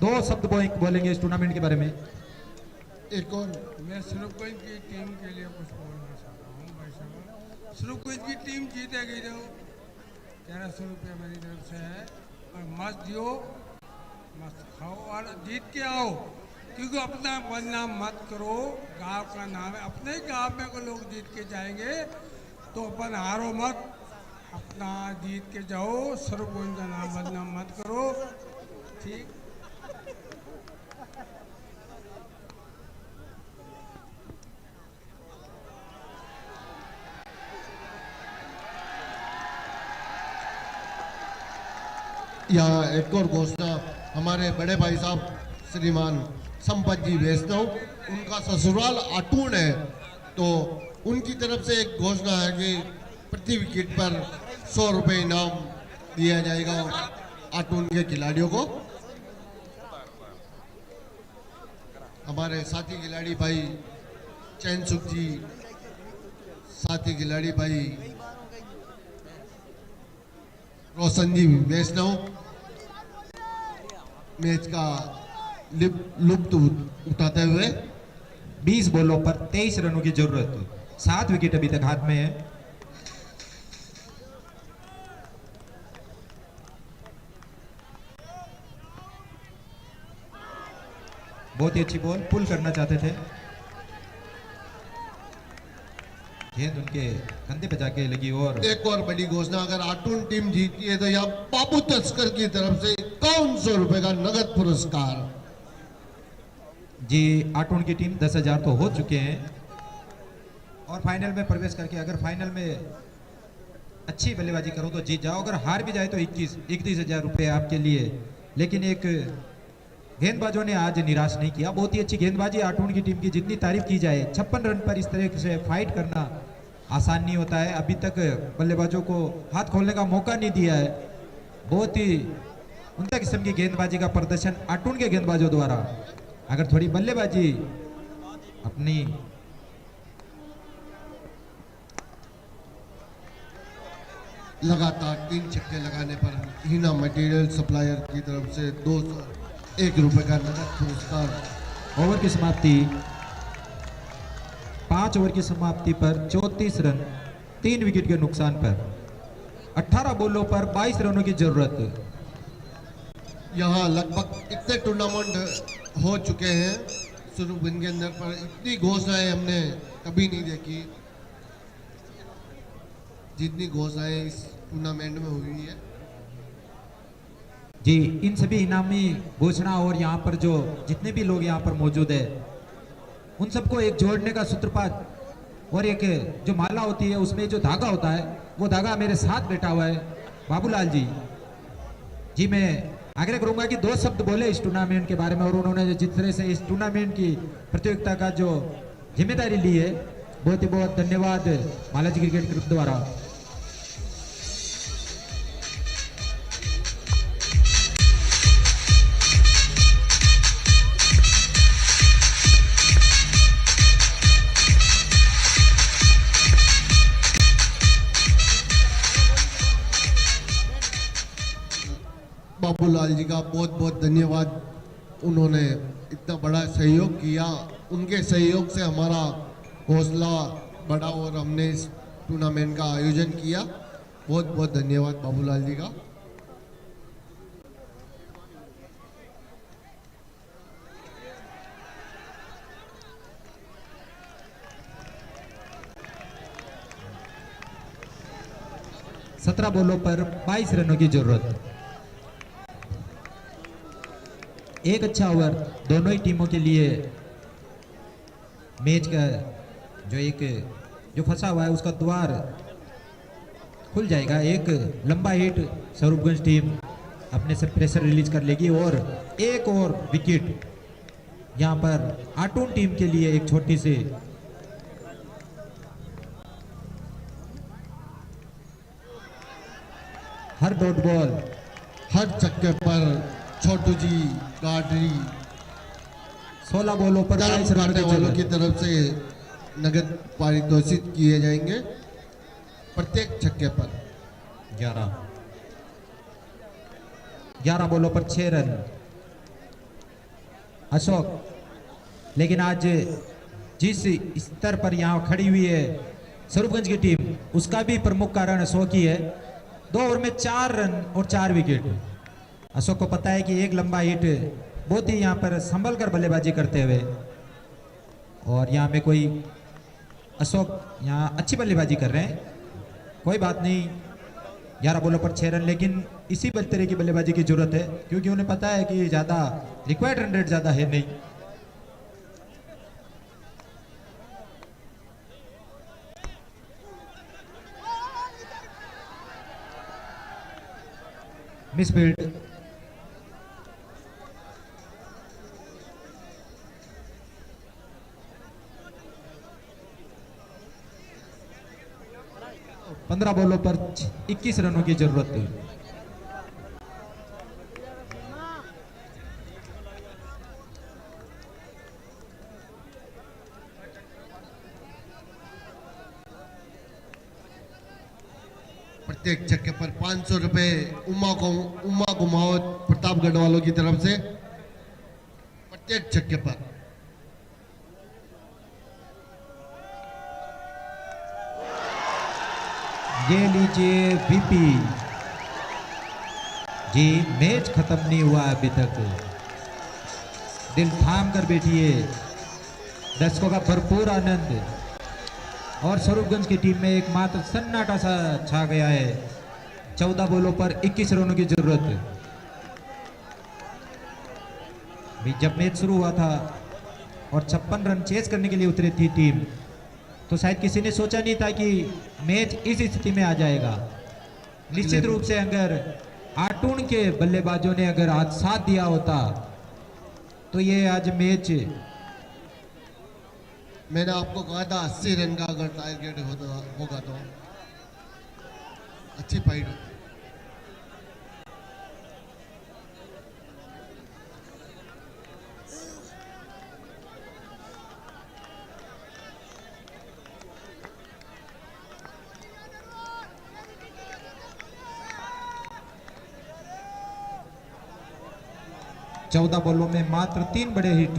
2 शब्द बोलेंगे इस टूर्नामेंट के बारे में। एक और मैं स्वरूपगंज की टीम के लिए कुछ बोलना चाहता हूँ भाई साहब। स्वरूपगंज की टीम जीतेगी जो 1300 रुपये मेरी तरफ से है, और मस्त दियो, मस्त खाओ और जीत के आओ, क्योंकि अपना बदनाम मत करो। गांव का नाम है, अपने ही गांव में को लोग जीत के जाएंगे तो अपन हारो मत, अपना जीत के जाओ। स्वरूपगंज का नाम बदनाम मत करो, ठीक। यहाँ एक और घोषणा, हमारे बड़े भाई साहब श्रीमान संपत जी वैष्णव, उनका ससुराल आटून है, तो उनकी तरफ से एक घोषणा है कि प्रति विकेट पर 100 रुपये इनाम दिया जाएगा आटून के खिलाड़ियों को। हमारे साथी खिलाड़ी भाई चैन सुख जी, साथी खिलाड़ी भाई रोशन जी वैष्णव मैच का लुत्फ उठाते हुए। 20 बॉलों पर 23 रनों की जरूरत, 7 विकेट अभी तक हाथ में है। बहुत ही अच्छी बॉल, पुल करना चाहते थे, गेंद उनके कंधे पे जाके लगी। और एक और बड़ी घोषणा, अगर आटून टीम जीतती है तो यहाँ बाबू तस्कर की तरफ से 5100 रुपए का नगद पुरस्कार। जी आटून की टीम 10,000 तो हो चुके हैं, और फाइनल में प्रवेश करके अगर फाइनल में अच्छी बल्लेबाजी करो तो जीत जाओ, अगर हार भी जाए तो 31,000 रुपये आपके लिए। लेकिन एक गेंदबाजों ने आज निराश नहीं किया, बहुत ही अच्छी गेंदबाजी आटून की टीम की, जितनी तारीफ की जाए। 56 रन पर इस तरह से फाइट करना आसान नहीं होता है। अभी तक बल्लेबाजों को हाथ खोलने का मौका नहीं दिया है। बहुत ही उनका किस्म की गेंदबाजी का प्रदर्शन आटून के गेंदबाजों द्वारा। अगर थोड़ी बल्लेबाजी अपनी लगातार 3 छक्के लगाने पर हीना मटेरियल सप्लायर की तरफ से 201 रुपए का नगद पुरस्कार। ओवर की समाप्ति, 5 ओवर की समाप्ति पर 34 रन 3 विकेट के नुकसान पर 18 बॉलों पर 22 रनों की जरूरत। यहाँ लगभग इतने टूर्नामेंट हो चुके हैं स्वरूपगंज के अंदर, पर इतनी घोषणाएं हमने कभी नहीं देखी जितनी घोषणाएं इस टूर्नामेंट में हुई है। जी इन सभी इनामी घोषणा और यहाँ पर जो जितने भी लोग यहाँ पर मौजूद है, उन सबको एक जोड़ने का सूत्रपात और एक जो माला होती है उसमें जो धागा होता है, वो धागा मेरे साथ बैठा हुआ है बाबूलाल जी। जी मैं आग्रह करूंगा कि 2 शब्द बोले इस टूर्नामेंट के बारे में, और उन्होंने जिस तरह से इस टूर्नामेंट की प्रतियोगिता का जो जिम्मेदारी ली है, बहुत ही बहुत धन्यवाद बालाजी क्रिकेट ग्रुप द्वारा। बाबूलाल जी का बहुत बहुत धन्यवाद, उन्होंने इतना बड़ा सहयोग किया। उनके सहयोग से हमारा हौसला बढ़ा और हमने इस टूर्नामेंट का आयोजन किया। बहुत बहुत धन्यवाद बाबूलाल जी का। सत्रह बॉलों पर 22 रनों की जरूरत। एक अच्छा ओवर दोनों ही टीमों के लिए मैच का जो फंसा हुआ है उसका द्वार खुल जाएगा। एक लंबा हिट स्वरूपगंज टीम अपने से प्रेशर रिलीज कर लेगी और एक और विकेट यहाँ पर आटून टीम के लिए एक छोटी सी हर डॉट बॉल हर चक्के पर छोटू जी गाडरी 16 बॉलों पर कलम 22 रन काटने की वालों जरूरत। की तरफ से नगद पारितोषिक किए जाएंगे प्रत्येक छक्के पर। 11 बॉलों पर 6 रन अशोक। लेकिन आज जिस स्तर पर यहाँ खड़ी हुई है स्वरूपगंज की टीम, उसका भी प्रमुख कारण अशोक ही है। 2 ओवर में 4 रन और 4 विकेट। अशोक को पता है कि एक लंबा हिट बहुत ही यहाँ पर संभल कर बल्लेबाजी करते हुए, और यहाँ में कोई अशोक यहाँ अच्छी बल्लेबाजी कर रहे हैं, कोई बात नहीं। 11 बॉलों पर 6 रन, लेकिन इसी तरह की बल्लेबाजी की जरूरत है क्योंकि उन्हें पता है कि ज्यादा रिक्वायर्ड रन रेट ज्यादा है नहीं। मिसफील्ड। पंद्रह बॉलों पर 21 रनों की जरूरत थी। प्रत्येक छक्के पर 500 रुपए उमा कुमावत प्रतापगढ़ वालों की तरफ से प्रत्येक छक्के पर। ये लीजिए वीपी जी, मैच खत्म नहीं हुआ अभी तक, दिल थाम कर बैठिए। दर्शकों का भरपूर आनंद और स्वरूपगंज की टीम में एकमात्र सन्नाटा सा छा गया है। 14 बॉलों पर 21 रनों की जरूरत। भी जब मैच शुरू हुआ था और 56 रन चेस करने के लिए उतरी थी टीम, तो शायद किसी ने सोचा नहीं था कि मैच इस स्थिति में आ जाएगा। निश्चित रूप से अगर आटून के बल्लेबाजों ने अगर आज साथ दिया होता तो ये आज मैच, मैंने आपको कहा था 80 रन का अगर टारगेट होगा तो अच्छी फाइट होती। चौदह बॉलों में मात्र 3 बड़े हिट।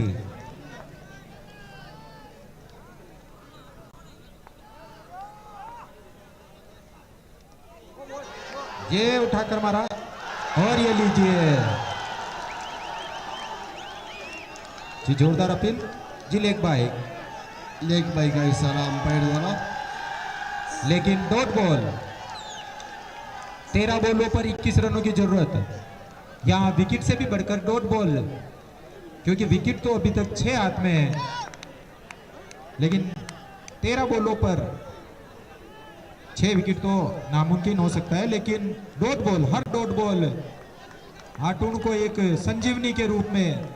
ये उठाकर मारा और ये लीजिए जी, जोरदार अपील जी, लेग बाई का इशारा अंपायर द्वारा। लेकिन डॉट बॉल। 13 बॉलों पर 21 रनों की जरूरत। यहाँ विकेट से भी बढ़कर डॉट बॉल, क्योंकि विकेट तो अभी तक 6 हाथ में है, लेकिन 13 बॉलों पर 6 विकेट तो नामुमकिन हो सकता है, लेकिन डॉट बॉल, हर डॉट बॉल आटून को एक संजीवनी के रूप में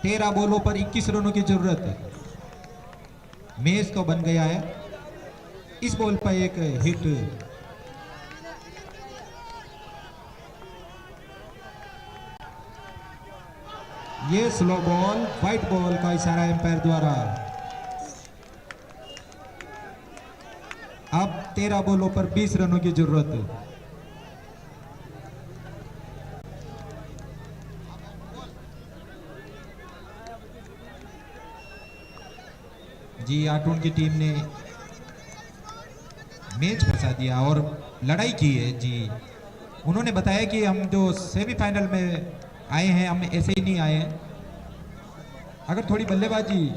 तेरह बॉलों पर 21 रनों की जरूरत है। मैच तो बन गया है। इस बॉल पर एक हिट, ये स्लो बॉल, व्हाइट बॉल का इशारा एम्पायर द्वारा। अब 13 बॉलों पर 20 रनों की जरूरत है। जी, आटून की टीम ने मैच फंसा दिया और लड़ाई की है जी। उन्होंने बताया कि हम जो सेमीफाइनल में आए हैं, हम ऐसे ही नहीं आए हैं। अगर थोड़ी बल्लेबाजी,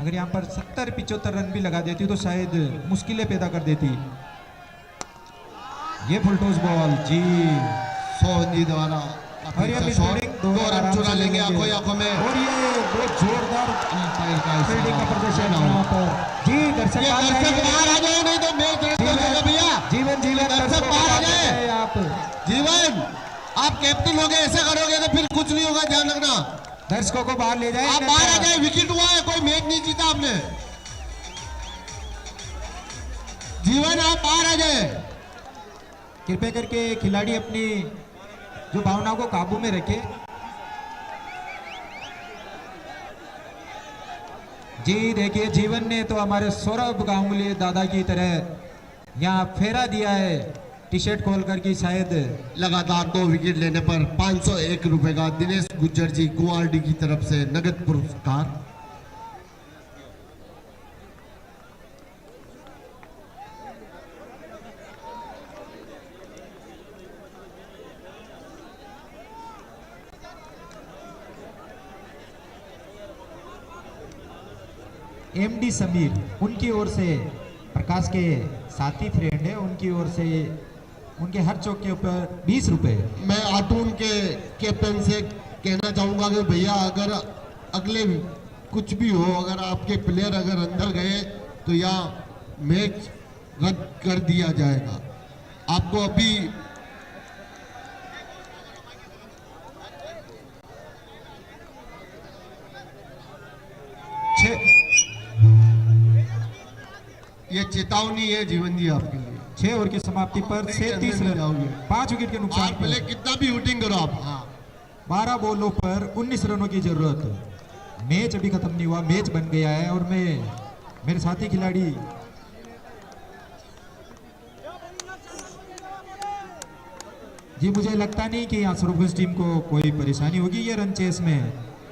अगर यहाँ पर 70-75 रन भी लगा देती तो शायद मुश्किलें पैदा कर देती। ये फुल टॉस बॉल जी। सोहनी द्वारा और ये अपनी शॉट फील्डिंग दो रन आराम चुरा से लेंगे आंखों आंखों में। और ये बहुत जोरदार अंपायर का फील्डिंग का प्रदर्शन इशारा। यहाँ पर जी। दर्शक ये आ दर्शक जाइए। बाहर आ जाए, नहीं तो मैच रद्द हो जाएगा भैया। जीवन जीवन दर्शक दर्शकों बाहर आ को जाए। जाए आप। जीवन, आप कैप्टन हो गए, ऐसे करोगे तो फिर कुछ नहीं होगा, ध्यान रखना। दर्शकों को बाहर ले जाए। आप बाहर आ जाए, विकेट हुआ है, कोई मैच नहीं जीता आपने। जीवन, आप बाहर आ जाए। कृपया करके खिलाड़ी अपनी जो भावनाओं को काबू में रखे। जी देखिए, जीवन ने तो हमारे सौरभ गांगुली दादा की तरह यहाँ फेरा दिया है टी शर्ट खोलकर की। शायद लगातार 2 विकेट लेने पर 501 रुपए का दिनेश गुज्जर जी कुआरडी की तरफ से नगद पुरस्कार। एमडी समीर, उनकी ओर से प्रकाश के साथी फ्रेंड है, उनकी ओर से उनके हर चौक के ऊपर 20 रुपए। मैं आटून के कैप्टन से कहना चाहूंगा कि भैया, अगर अगले कुछ भी हो, अगर आपके प्लेयर अगर अंदर गए तो यहाँ मैच रद्द कर दिया जाएगा। आपको अभी ये चेतावनी है जीवन जी आपके लिए। 6 ओवर की समाप्ति पर 37 रन, 5 विकेट के नुकसान आप पहले पर कितना भी शूटिंग करो आप। हाँ, 12 बॉलों पर 19 रनों की जरूरत। मैच अभी खत्म नहीं हुआ, मैच बन गया है। और मैं मेरे साथी खिलाड़ी जी, मुझे लगता नहीं कि यहाँ सर्विस टीम को कोई परेशानी होगी ये रन चेस में।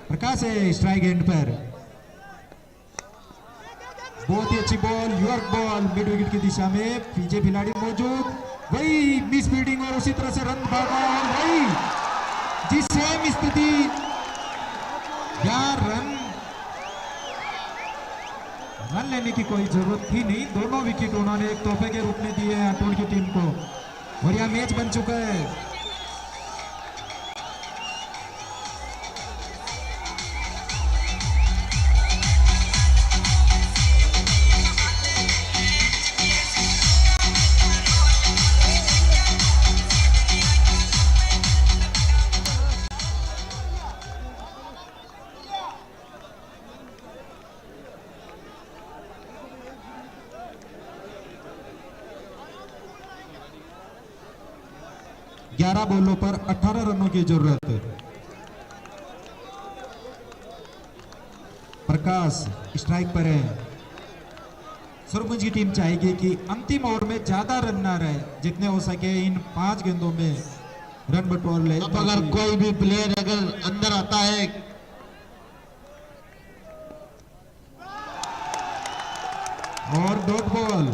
प्रकाश है स्ट्राइक एंड पर, बहुत ही अच्छी ball, York ball mid wicket की दिशा में, पीछे खिलाड़ी मौजूद, वही मिस फील्डिंग और उसी तरह से रन भागा। और वही जी सेम स्थिति, यार रन लेने की कोई जरूरत थी नहीं। दोनों विकेट उन्होंने एक तोहफे के रूप में दिए हैं अटूर की टीम को, और यह मैच बन चुका है। ग्यारह बॉलों पर 18 रनों की जरूरत। प्रकाश स्ट्राइक पर है। सूरजकुंज की टीम चाहेगी कि अंतिम ओवर में ज्यादा रन ना रहे, जितने हो सके इन 5 गेंदों में रन बटोर ले। अब अगर कोई भी प्लेयर अगर अंदर आता है, और डॉट बॉल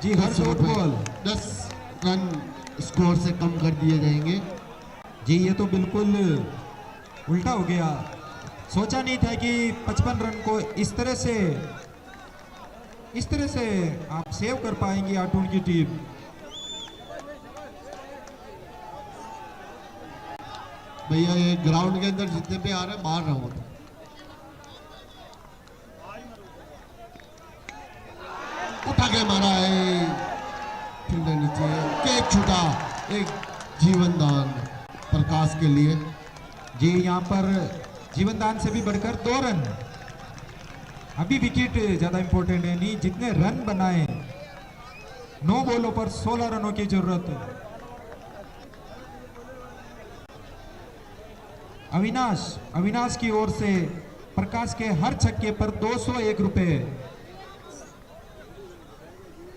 जी, हर डॉट बॉल 10 रन स्कोर से कम कर दिए जाएंगे। जी, ये तो बिल्कुल उल्टा हो गया। सोचा नहीं था कि 55 रन को इस तरह से आप सेव कर पाएंगे आटून की टीम। भैया, ये ग्राउंड के अंदर जितने भी आ रहे हैं बाहर रहो। उठा के मारा है, फील्डर नीचे, कैच छूटा, एक जीवन दान प्रकाश के लिए। जी, यहाँ पर जीवन दान से भी बढ़कर 2 रन। अभी विकेट ज्यादा इंपॉर्टेंट है नहीं, जितने रन बनाए। 9 बॉलों पर 16 रनों की जरूरत। अविनाश की ओर से प्रकाश के हर छक्के पर 201 रुपए।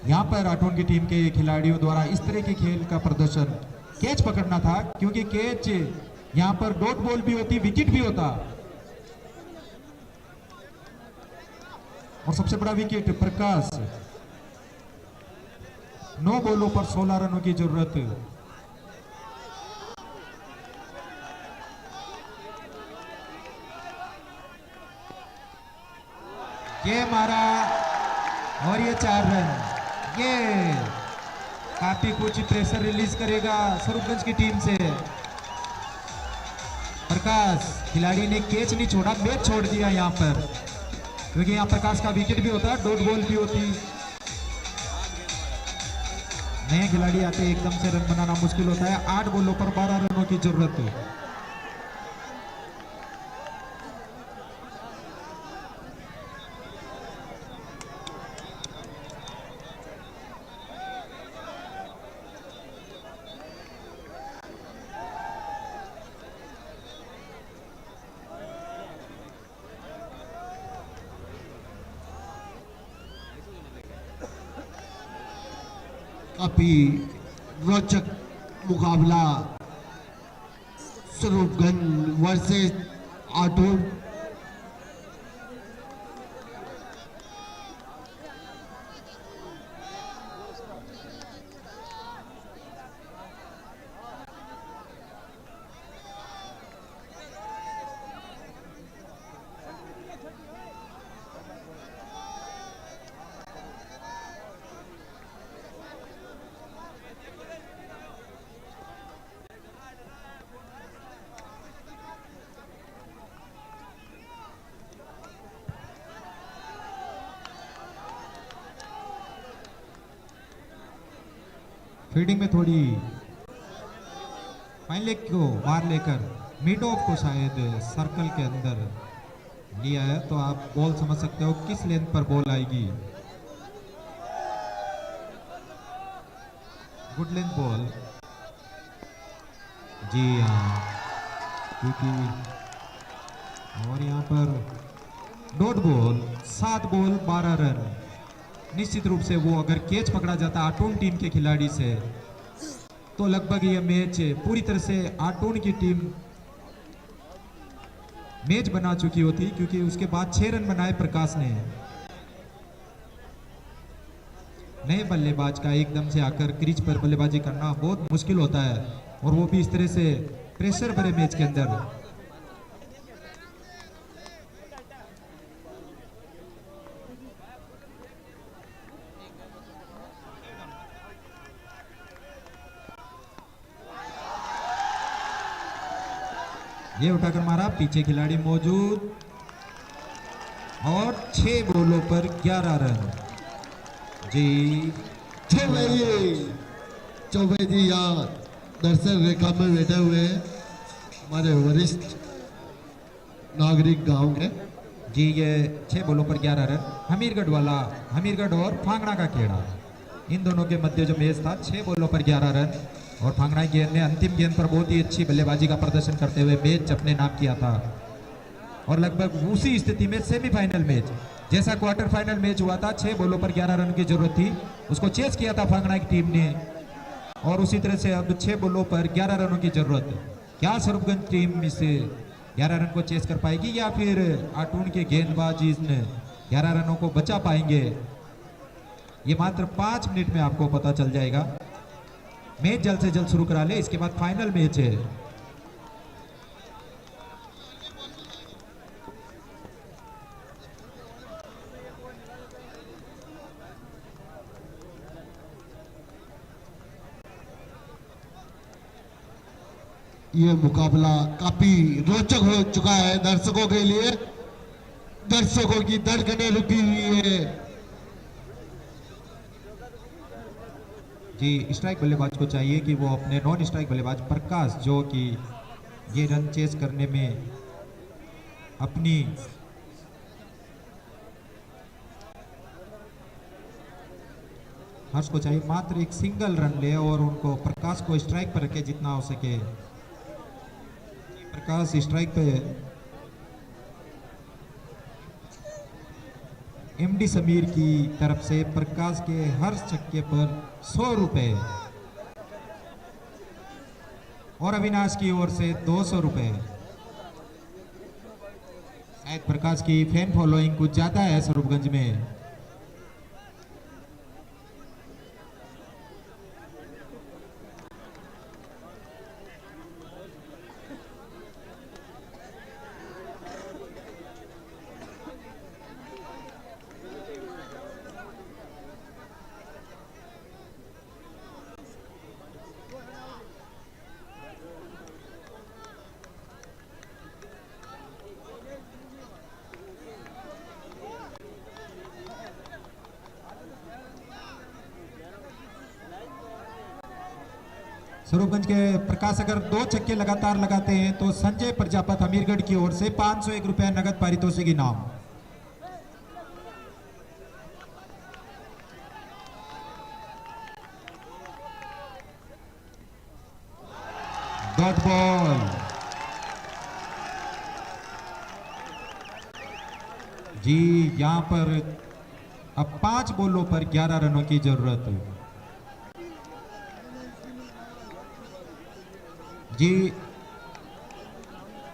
यहां पर आटोन की टीम के खिलाड़ियों द्वारा इस तरह के खेल का प्रदर्शन, कैच पकड़ना था, क्योंकि कैच यहां पर डॉट बॉल भी होती, विकेट भी होता। और सबसे बड़ा विकेट प्रकाश। 9 बॉलों पर 16 रनों की जरूरत। ये मारा और ये 4 रन। ये काफी कुछ प्रेशर रिलीज करेगा स्वरूपगंज की टीम से। प्रकाश खिलाड़ी ने कैच नहीं छोड़ा, मैच छोड़ दिया यहाँ पर, क्योंकि यहाँ प्रकाश का विकेट भी होता है, डॉट बॉल भी होती। नए खिलाड़ी आते एकदम से रन बनाना मुश्किल होता है। 8 बॉलों पर 12 रनों की जरूरत है। काफी रोचक मुकाबला स्वरूपगंज वर्सेस आटूर। फील्डिंग में थोड़ी फाइन लेग को मार लेकर मिड ऑफ को शायद सर्कल के अंदर लिया है, तो आप बॉल समझ सकते हो किस लेंथ पर बॉल आएगी। गुड लेंथ बॉल, जी हाँ, क्योंकि और यहाँ पर डॉट बॉल 7 बॉल 12 रन। निश्चित रूप से वो अगर कैच पकड़ा जाता आटून टीम के खिलाड़ी से तो लगभग ये मैच पूरी तरह से आटून की टीम मैच बना चुकी होती, क्योंकि उसके बाद 6 रन बनाए प्रकाश ने। नए बल्लेबाज का एकदम से आकर क्रीज पर बल्लेबाजी करना बहुत मुश्किल होता है, और वो भी इस तरह से प्रेशर भरे मैच के अंदर। ये उठाकर मारा, पीछे खिलाड़ी मौजूद, और 6 बॉलों पर 11 रन। जी चौबे जी यहाँ दर्शन रेखा में बैठे हुए हैं, हमारे वरिष्ठ नागरिक गांव के। जी ये 6 बॉलों पर 11 रन। हमीरगढ़ वाला, हमीरगढ़ और फांगड़ा का खेड़ा, इन दोनों के मध्य जो मैच था, 6 बॉलों पर 11 रन। और फांगड़ा गेंद ने अंतिम गेंद पर बहुत ही अच्छी बल्लेबाजी का प्रदर्शन करते हुए मैच अपने नाम किया था। और लगभग उसी स्थिति में सेमीफाइनल मैच, जैसा क्वार्टर फाइनल मैच हुआ था, 6 बॉलों पर 11 रन की जरूरत थी, उसको चेस किया था फांगड़ा की टीम ने, और उसी तरह से अब 6 बॉलों पर 11 रनों की जरूरत है। क्या स्वरूपगंज टीम इस 11 रन को चेस कर पाएगी, या फिर आटून के गेंदबाज इन 11 रनों को बचा पाएंगे? ये मात्र 5 मिनट में आपको पता चल जाएगा। मैच जल्द से जल्द शुरू करा ले, इसके बाद फाइनल मैच है। ये मुकाबला काफी रोचक हो चुका है दर्शकों के लिए। दर्शकों की धड़कनें रुकी हुई है। जी स्ट्राइक बल्लेबाज को चाहिए कि वो अपने नॉन स्ट्राइक बल्लेबाज प्रकाश, जो कि ये रन चेस करने में अपनी हर्ष को चाहिए मात्र एक सिंगल रन ले, और उनको प्रकाश को स्ट्राइक पर रखे जितना हो सके। प्रकाश स्ट्राइक पे एमडी समीर की तरफ से प्रकाश के हर छक्के पर 100 रुपए, और अविनाश की ओर से 200 रुपए। शायद प्रकाश की फैन फॉलोइंग कुछ ज्यादा है स्वरूपगंज में। स्वरूपगंज के प्रकाश अगर 2 छक्के लगातार लगाते हैं तो संजय प्रजापत अमीरगढ़ की ओर से 501 रुपया नगद पारितोषिक इनाम। डॉट बॉल जी, यहां पर अब 5 बॉलों पर 11 रनों की जरूरत है जी।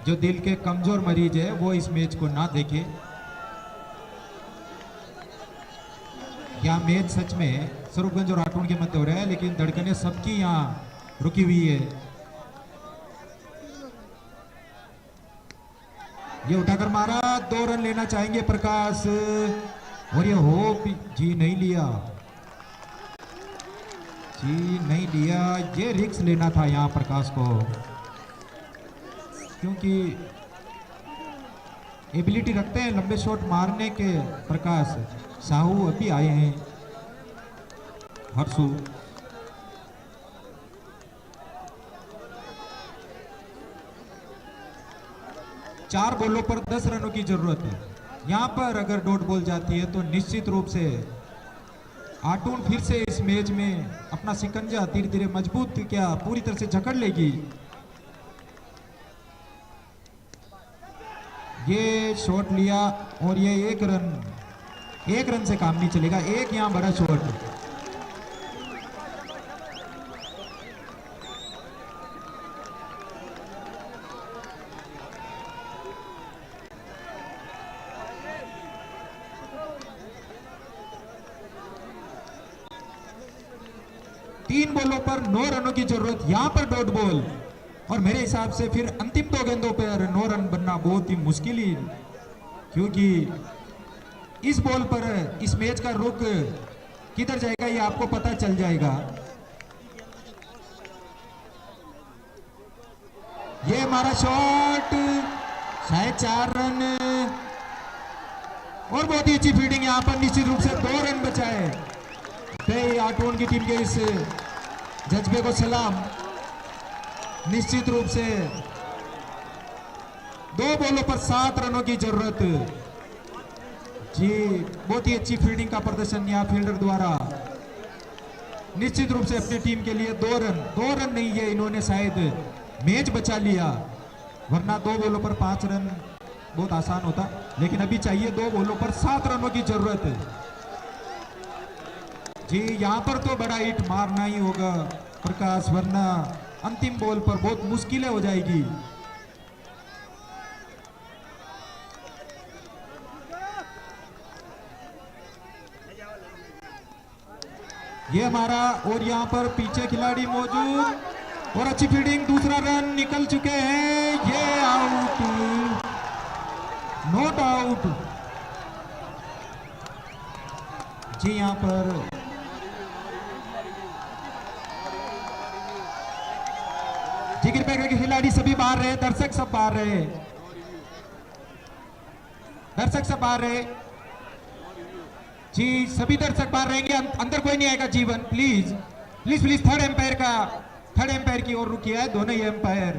जो दिल के कमजोर मरीज है वो इस मैच को ना देखे। यह मैच सच में स्वरूपगंज और आटून के मध्य हो रहा है, लेकिन धड़कनें सबकी यहां रुकी हुई है। ये उठाकर मारा, 2 रन लेना चाहेंगे प्रकाश, और ये हो जी नहीं लिया, जी नहीं लिया। ये रिस्क लेना था यहां प्रकाश को, क्योंकि एबिलिटी रखते हैं लंबे शॉट मारने के प्रकाश। साहू अभी आए हैं, हर्षू चार बॉलों पर 10 रनों की जरूरत है। यहां पर अगर डॉट बॉल जाती है तो निश्चित रूप से आटून फिर से इस मैच में अपना शिकंजा धीरे धीरे मजबूत क्या पूरी तरह से जकड़ लेगी। ये शॉट लिया और ये 1 रन से काम नहीं चलेगा। एक यहां बड़ा शॉट, तीन बॉलों पर 9 रनों की जरूरत। यहां पर डॉट बॉल, और मेरे हिसाब से फिर अंतिम 2 गेंदों पर 9 रन बनना बहुत ही मुश्किल ही, क्योंकि इस बॉल पर इस मैच का रुख किधर जाएगा ये आपको पता चल जाएगा। ये हमारा शॉट, शायद 4 रन, और बहुत ही अच्छी फील्डिंग यहां पर। निश्चित रूप से 2 रन बचाए। आटून की टीम के इस जज्बे को सलाम। निश्चित रूप से 2 बॉलों पर 7 रनों की जरूरत जी। बहुत ही अच्छी फील्डिंग का प्रदर्शन यहां फील्डर द्वारा। निश्चित रूप से अपनी टीम के लिए 2 रन नहीं है, इन्होंने शायद मैच बचा लिया, वरना 2 बॉलों पर 5 रन बहुत आसान होता। लेकिन अभी चाहिए 2 बॉलों पर 7 रनों की जरूरत जी। यहां पर तो बड़ा हिट मारना ही होगा प्रकाश, वरना अंतिम बॉल पर बहुत मुश्किलें हो जाएगी। ये हमारा, और यहां पर पीछे खिलाड़ी मौजूद, और अच्छी फील्डिंग, दूसरा रन निकल चुके हैं। ये आउट, नॉट आउट जी। यहां पर जिगर पे के खिलाड़ी सभी बाहर रहे, दर्शक सब बाहर रहे, दर्शक सब बाहर रहे जी। सभी दर्शक बाहर रहेंगे, अंदर कोई नहीं आएगा। जीवन please please please, third umpire की ओर रुकिए है दोनों ही एम्पायर।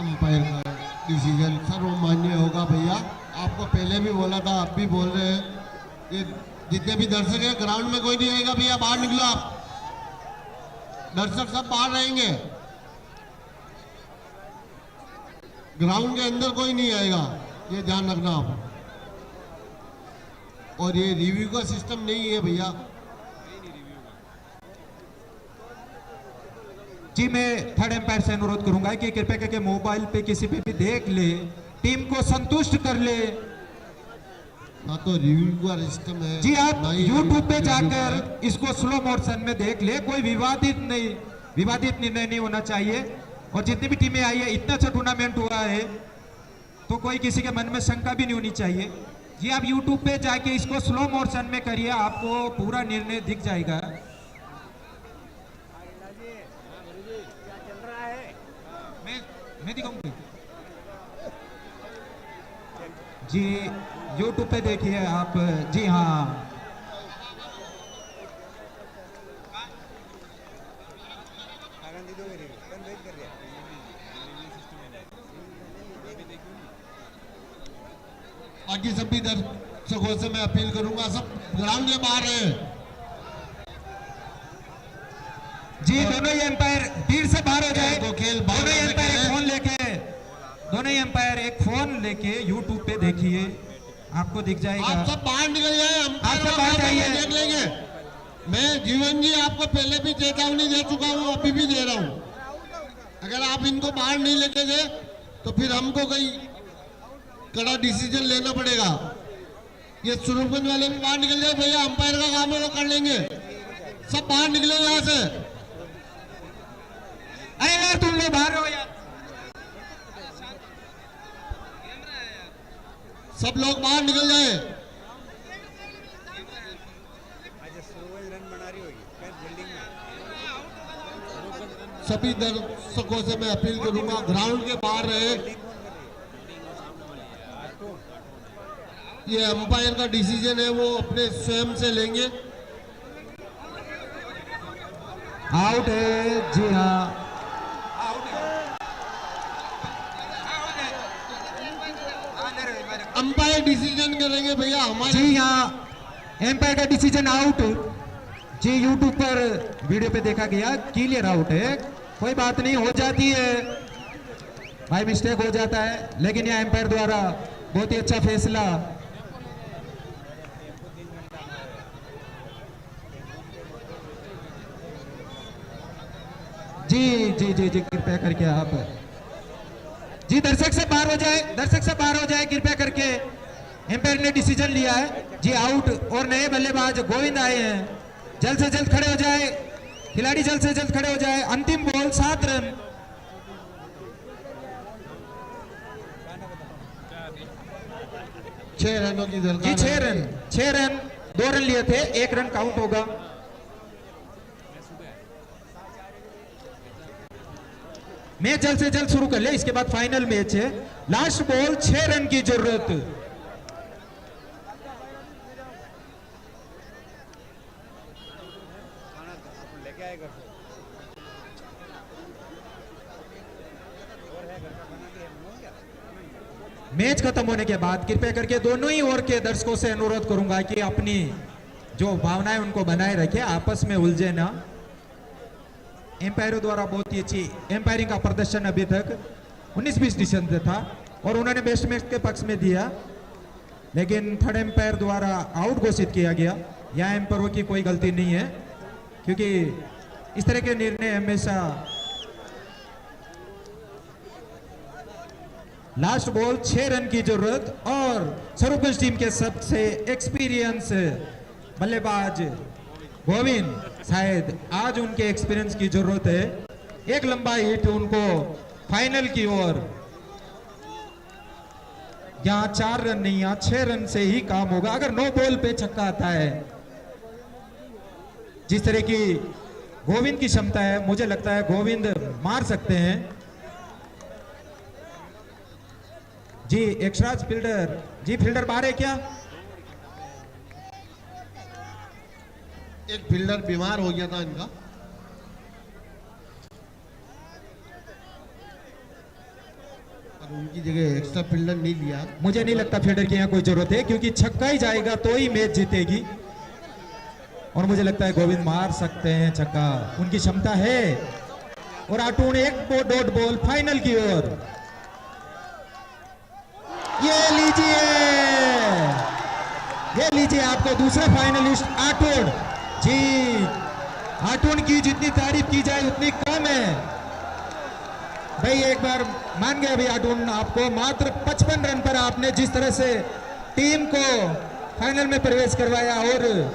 अंपायर का डिसीजन सर्वमान्य होगा भैया। आपको पहले भी बोला था, आप भी बोल रहे हैं। ये जितने भी दर्शक हैं ग्राउंड में कोई नहीं आएगा भैया, बाहर निकलो आप। दर्शक सब बाहर रहेंगे, ग्राउंड के अंदर कोई नहीं आएगा, ये ध्यान रखना आप। और ये रिव्यू का सिस्टम नहीं है भैया जी। मैं थर्ड एम्पायर से अनुरोध करूंगा कि कृपया करके मोबाइल पे किसी पे भी देख ले, टीम को संतुष्ट कर ले। ना तो रिव्यू का सिस्टम है जी। आप YouTube पे जाकर इसको स्लो मोशन में देख ले, कोई विवादित निर्णय नहीं होना चाहिए। और जितनी भी टीमें आई है, इतना अच्छा टूर्नामेंट हुआ है, तो कोई किसी के मन में शंका भी नहीं होनी चाहिए जी। आप YouTube पे जाके इसको स्लो मोशन में करिए, आपको पूरा निर्णय दिख जाएगा। मैं दिखाऊंगा जी। यूट्यूब पे देखिए आप। जी हाँ, बाकी सभी दर्शकों से मैं अपील करूंगा, सब ग्राउंड के बाहर हैं। जी दोनों ही एम्पायर भीड़ से बाहर हो जाए। तो खेल दोनों ही बाहर एम्पायर है। एक फोन लेके, दोनों ही एम्पायर एक फोन लेके यूट्यूब पे देखिए, आपको दिख जाएगा। आप सब बाहर निकल जाए, हम आप सब बाहर जाइए। देख लेंगे। मैं जीवन जी आपको पहले भी चेतावनी दे चुका हूँ, अभी भी दे रहा हूँ। अगर आप इनको बाहर नहीं लेके गए तो फिर हमको कहीं कड़ा डिसीजन लेना पड़ेगा। ये स्वरूपगंज वाले भी बाहर निकल जाए भैया, अंपायर का काम है वो कर लेंगे। सब बाहर निकले यहाँ से। अरे यार तुम लोग बाहर हो यार। सब लोग बाहर निकल जाए। सभी दर्शकों से मैं अपील करूंगा, ग्राउंड के बाहर रहे। ये अंपायर का डिसीजन है, वो अपने स्वयं से लेंगे। आउट है, जी हाँ। अंपायर डिसीजन करेंगे भैया हमारे। जी हाँ, एम्पायर का डिसीजन आउट। जी यूट्यूब पर वीडियो पे देखा गया, क्लियर आउट है। कोई बात नहीं, हो जाती है भाई, मिस्टेक हो जाता है, लेकिन यह एम्पायर द्वारा बहुत ही अच्छा फैसला। जी जी जी जी कृपया करके आप जी दर्शक से बाहर हो जाए, दर्शक से बाहर हो जाए कृपया करके। एम्पायर ने डिसीजन लिया है जी आउट, और नए बल्लेबाज गोविंद आए हैं। जल्द से जल्द खड़े हो जाए खिलाड़ी, जल्द से जल्द खड़े हो जाए। अंतिम बॉल 7 रन। छह रनों की जी दरकार 6 रन, 6 रन, 2 रन लिए थे, 1 रन काउंट होगा। मैच जल्द से जल्द शुरू कर ले, इसके बाद फाइनल मैच है। लास्ट बॉल, 6 रन की जरूरत। मैच खत्म होने के बाद कृपया करके दोनों ही ओर के दर्शकों से अनुरोध करूंगा कि अपनी जो भावनाएं उनको बनाए रखें, आपस में उलझे ना। एम्पायरों द्वारा बहुत ही अच्छी एम्पायरिंग का प्रदर्शन अभी तक 19-20 डिसीजन से था और उन्होंने बेस्ट मैच के पक्ष में दिया, लेकिन थर्ड एम्पायर द्वारा आउट घोषित किया गया। यहाँ एम्पायरों की कोई गलती नहीं है, क्योंकि इस तरह के निर्णय हमेशा। लास्ट बॉल, 6 रन की जरूरत, और स्वरूपगंज टीम के सबसे एक्सपीरियंस बल्लेबाज गोविंद, शायद आज उनके एक्सपीरियंस की जरूरत है। एक लंबा हिट उनको फाइनल की ओर। यहां 4 रन नहीं, यहां 6 रन से ही काम होगा अगर 9 बॉल पे छक्का आता है। जिस तरह की गोविंद की क्षमता है, मुझे लगता है गोविंद मार सकते हैं। जी एक्स्ट्रा फील्डर, जी फील्डर बाहर है क्या? एक फील्डर बीमार हो गया था इनका। और उनकी जगह एक्स्ट्रा फील्डर नहीं लिया। मुझे नहीं लगता फील्डर की यहाँ कोई जरूरत है, क्योंकि छक्का ही जाएगा तो ही मैच जीतेगी, और मुझे लगता है गोविंद मार सकते हैं छक्का, उनकी क्षमता है। और आटून एक डॉट बॉल फाइनल की ओर। ये लीजिए आपको दूसरा फाइनलिस्ट आटून। जी आटून की जितनी तारीफ की जाए उतनी कम है भाई। एक बार मान गए अभी आटून, आपको मात्र 55 रन पर आपने जिस तरह से टीम को फाइनल में प्रवेश करवाया और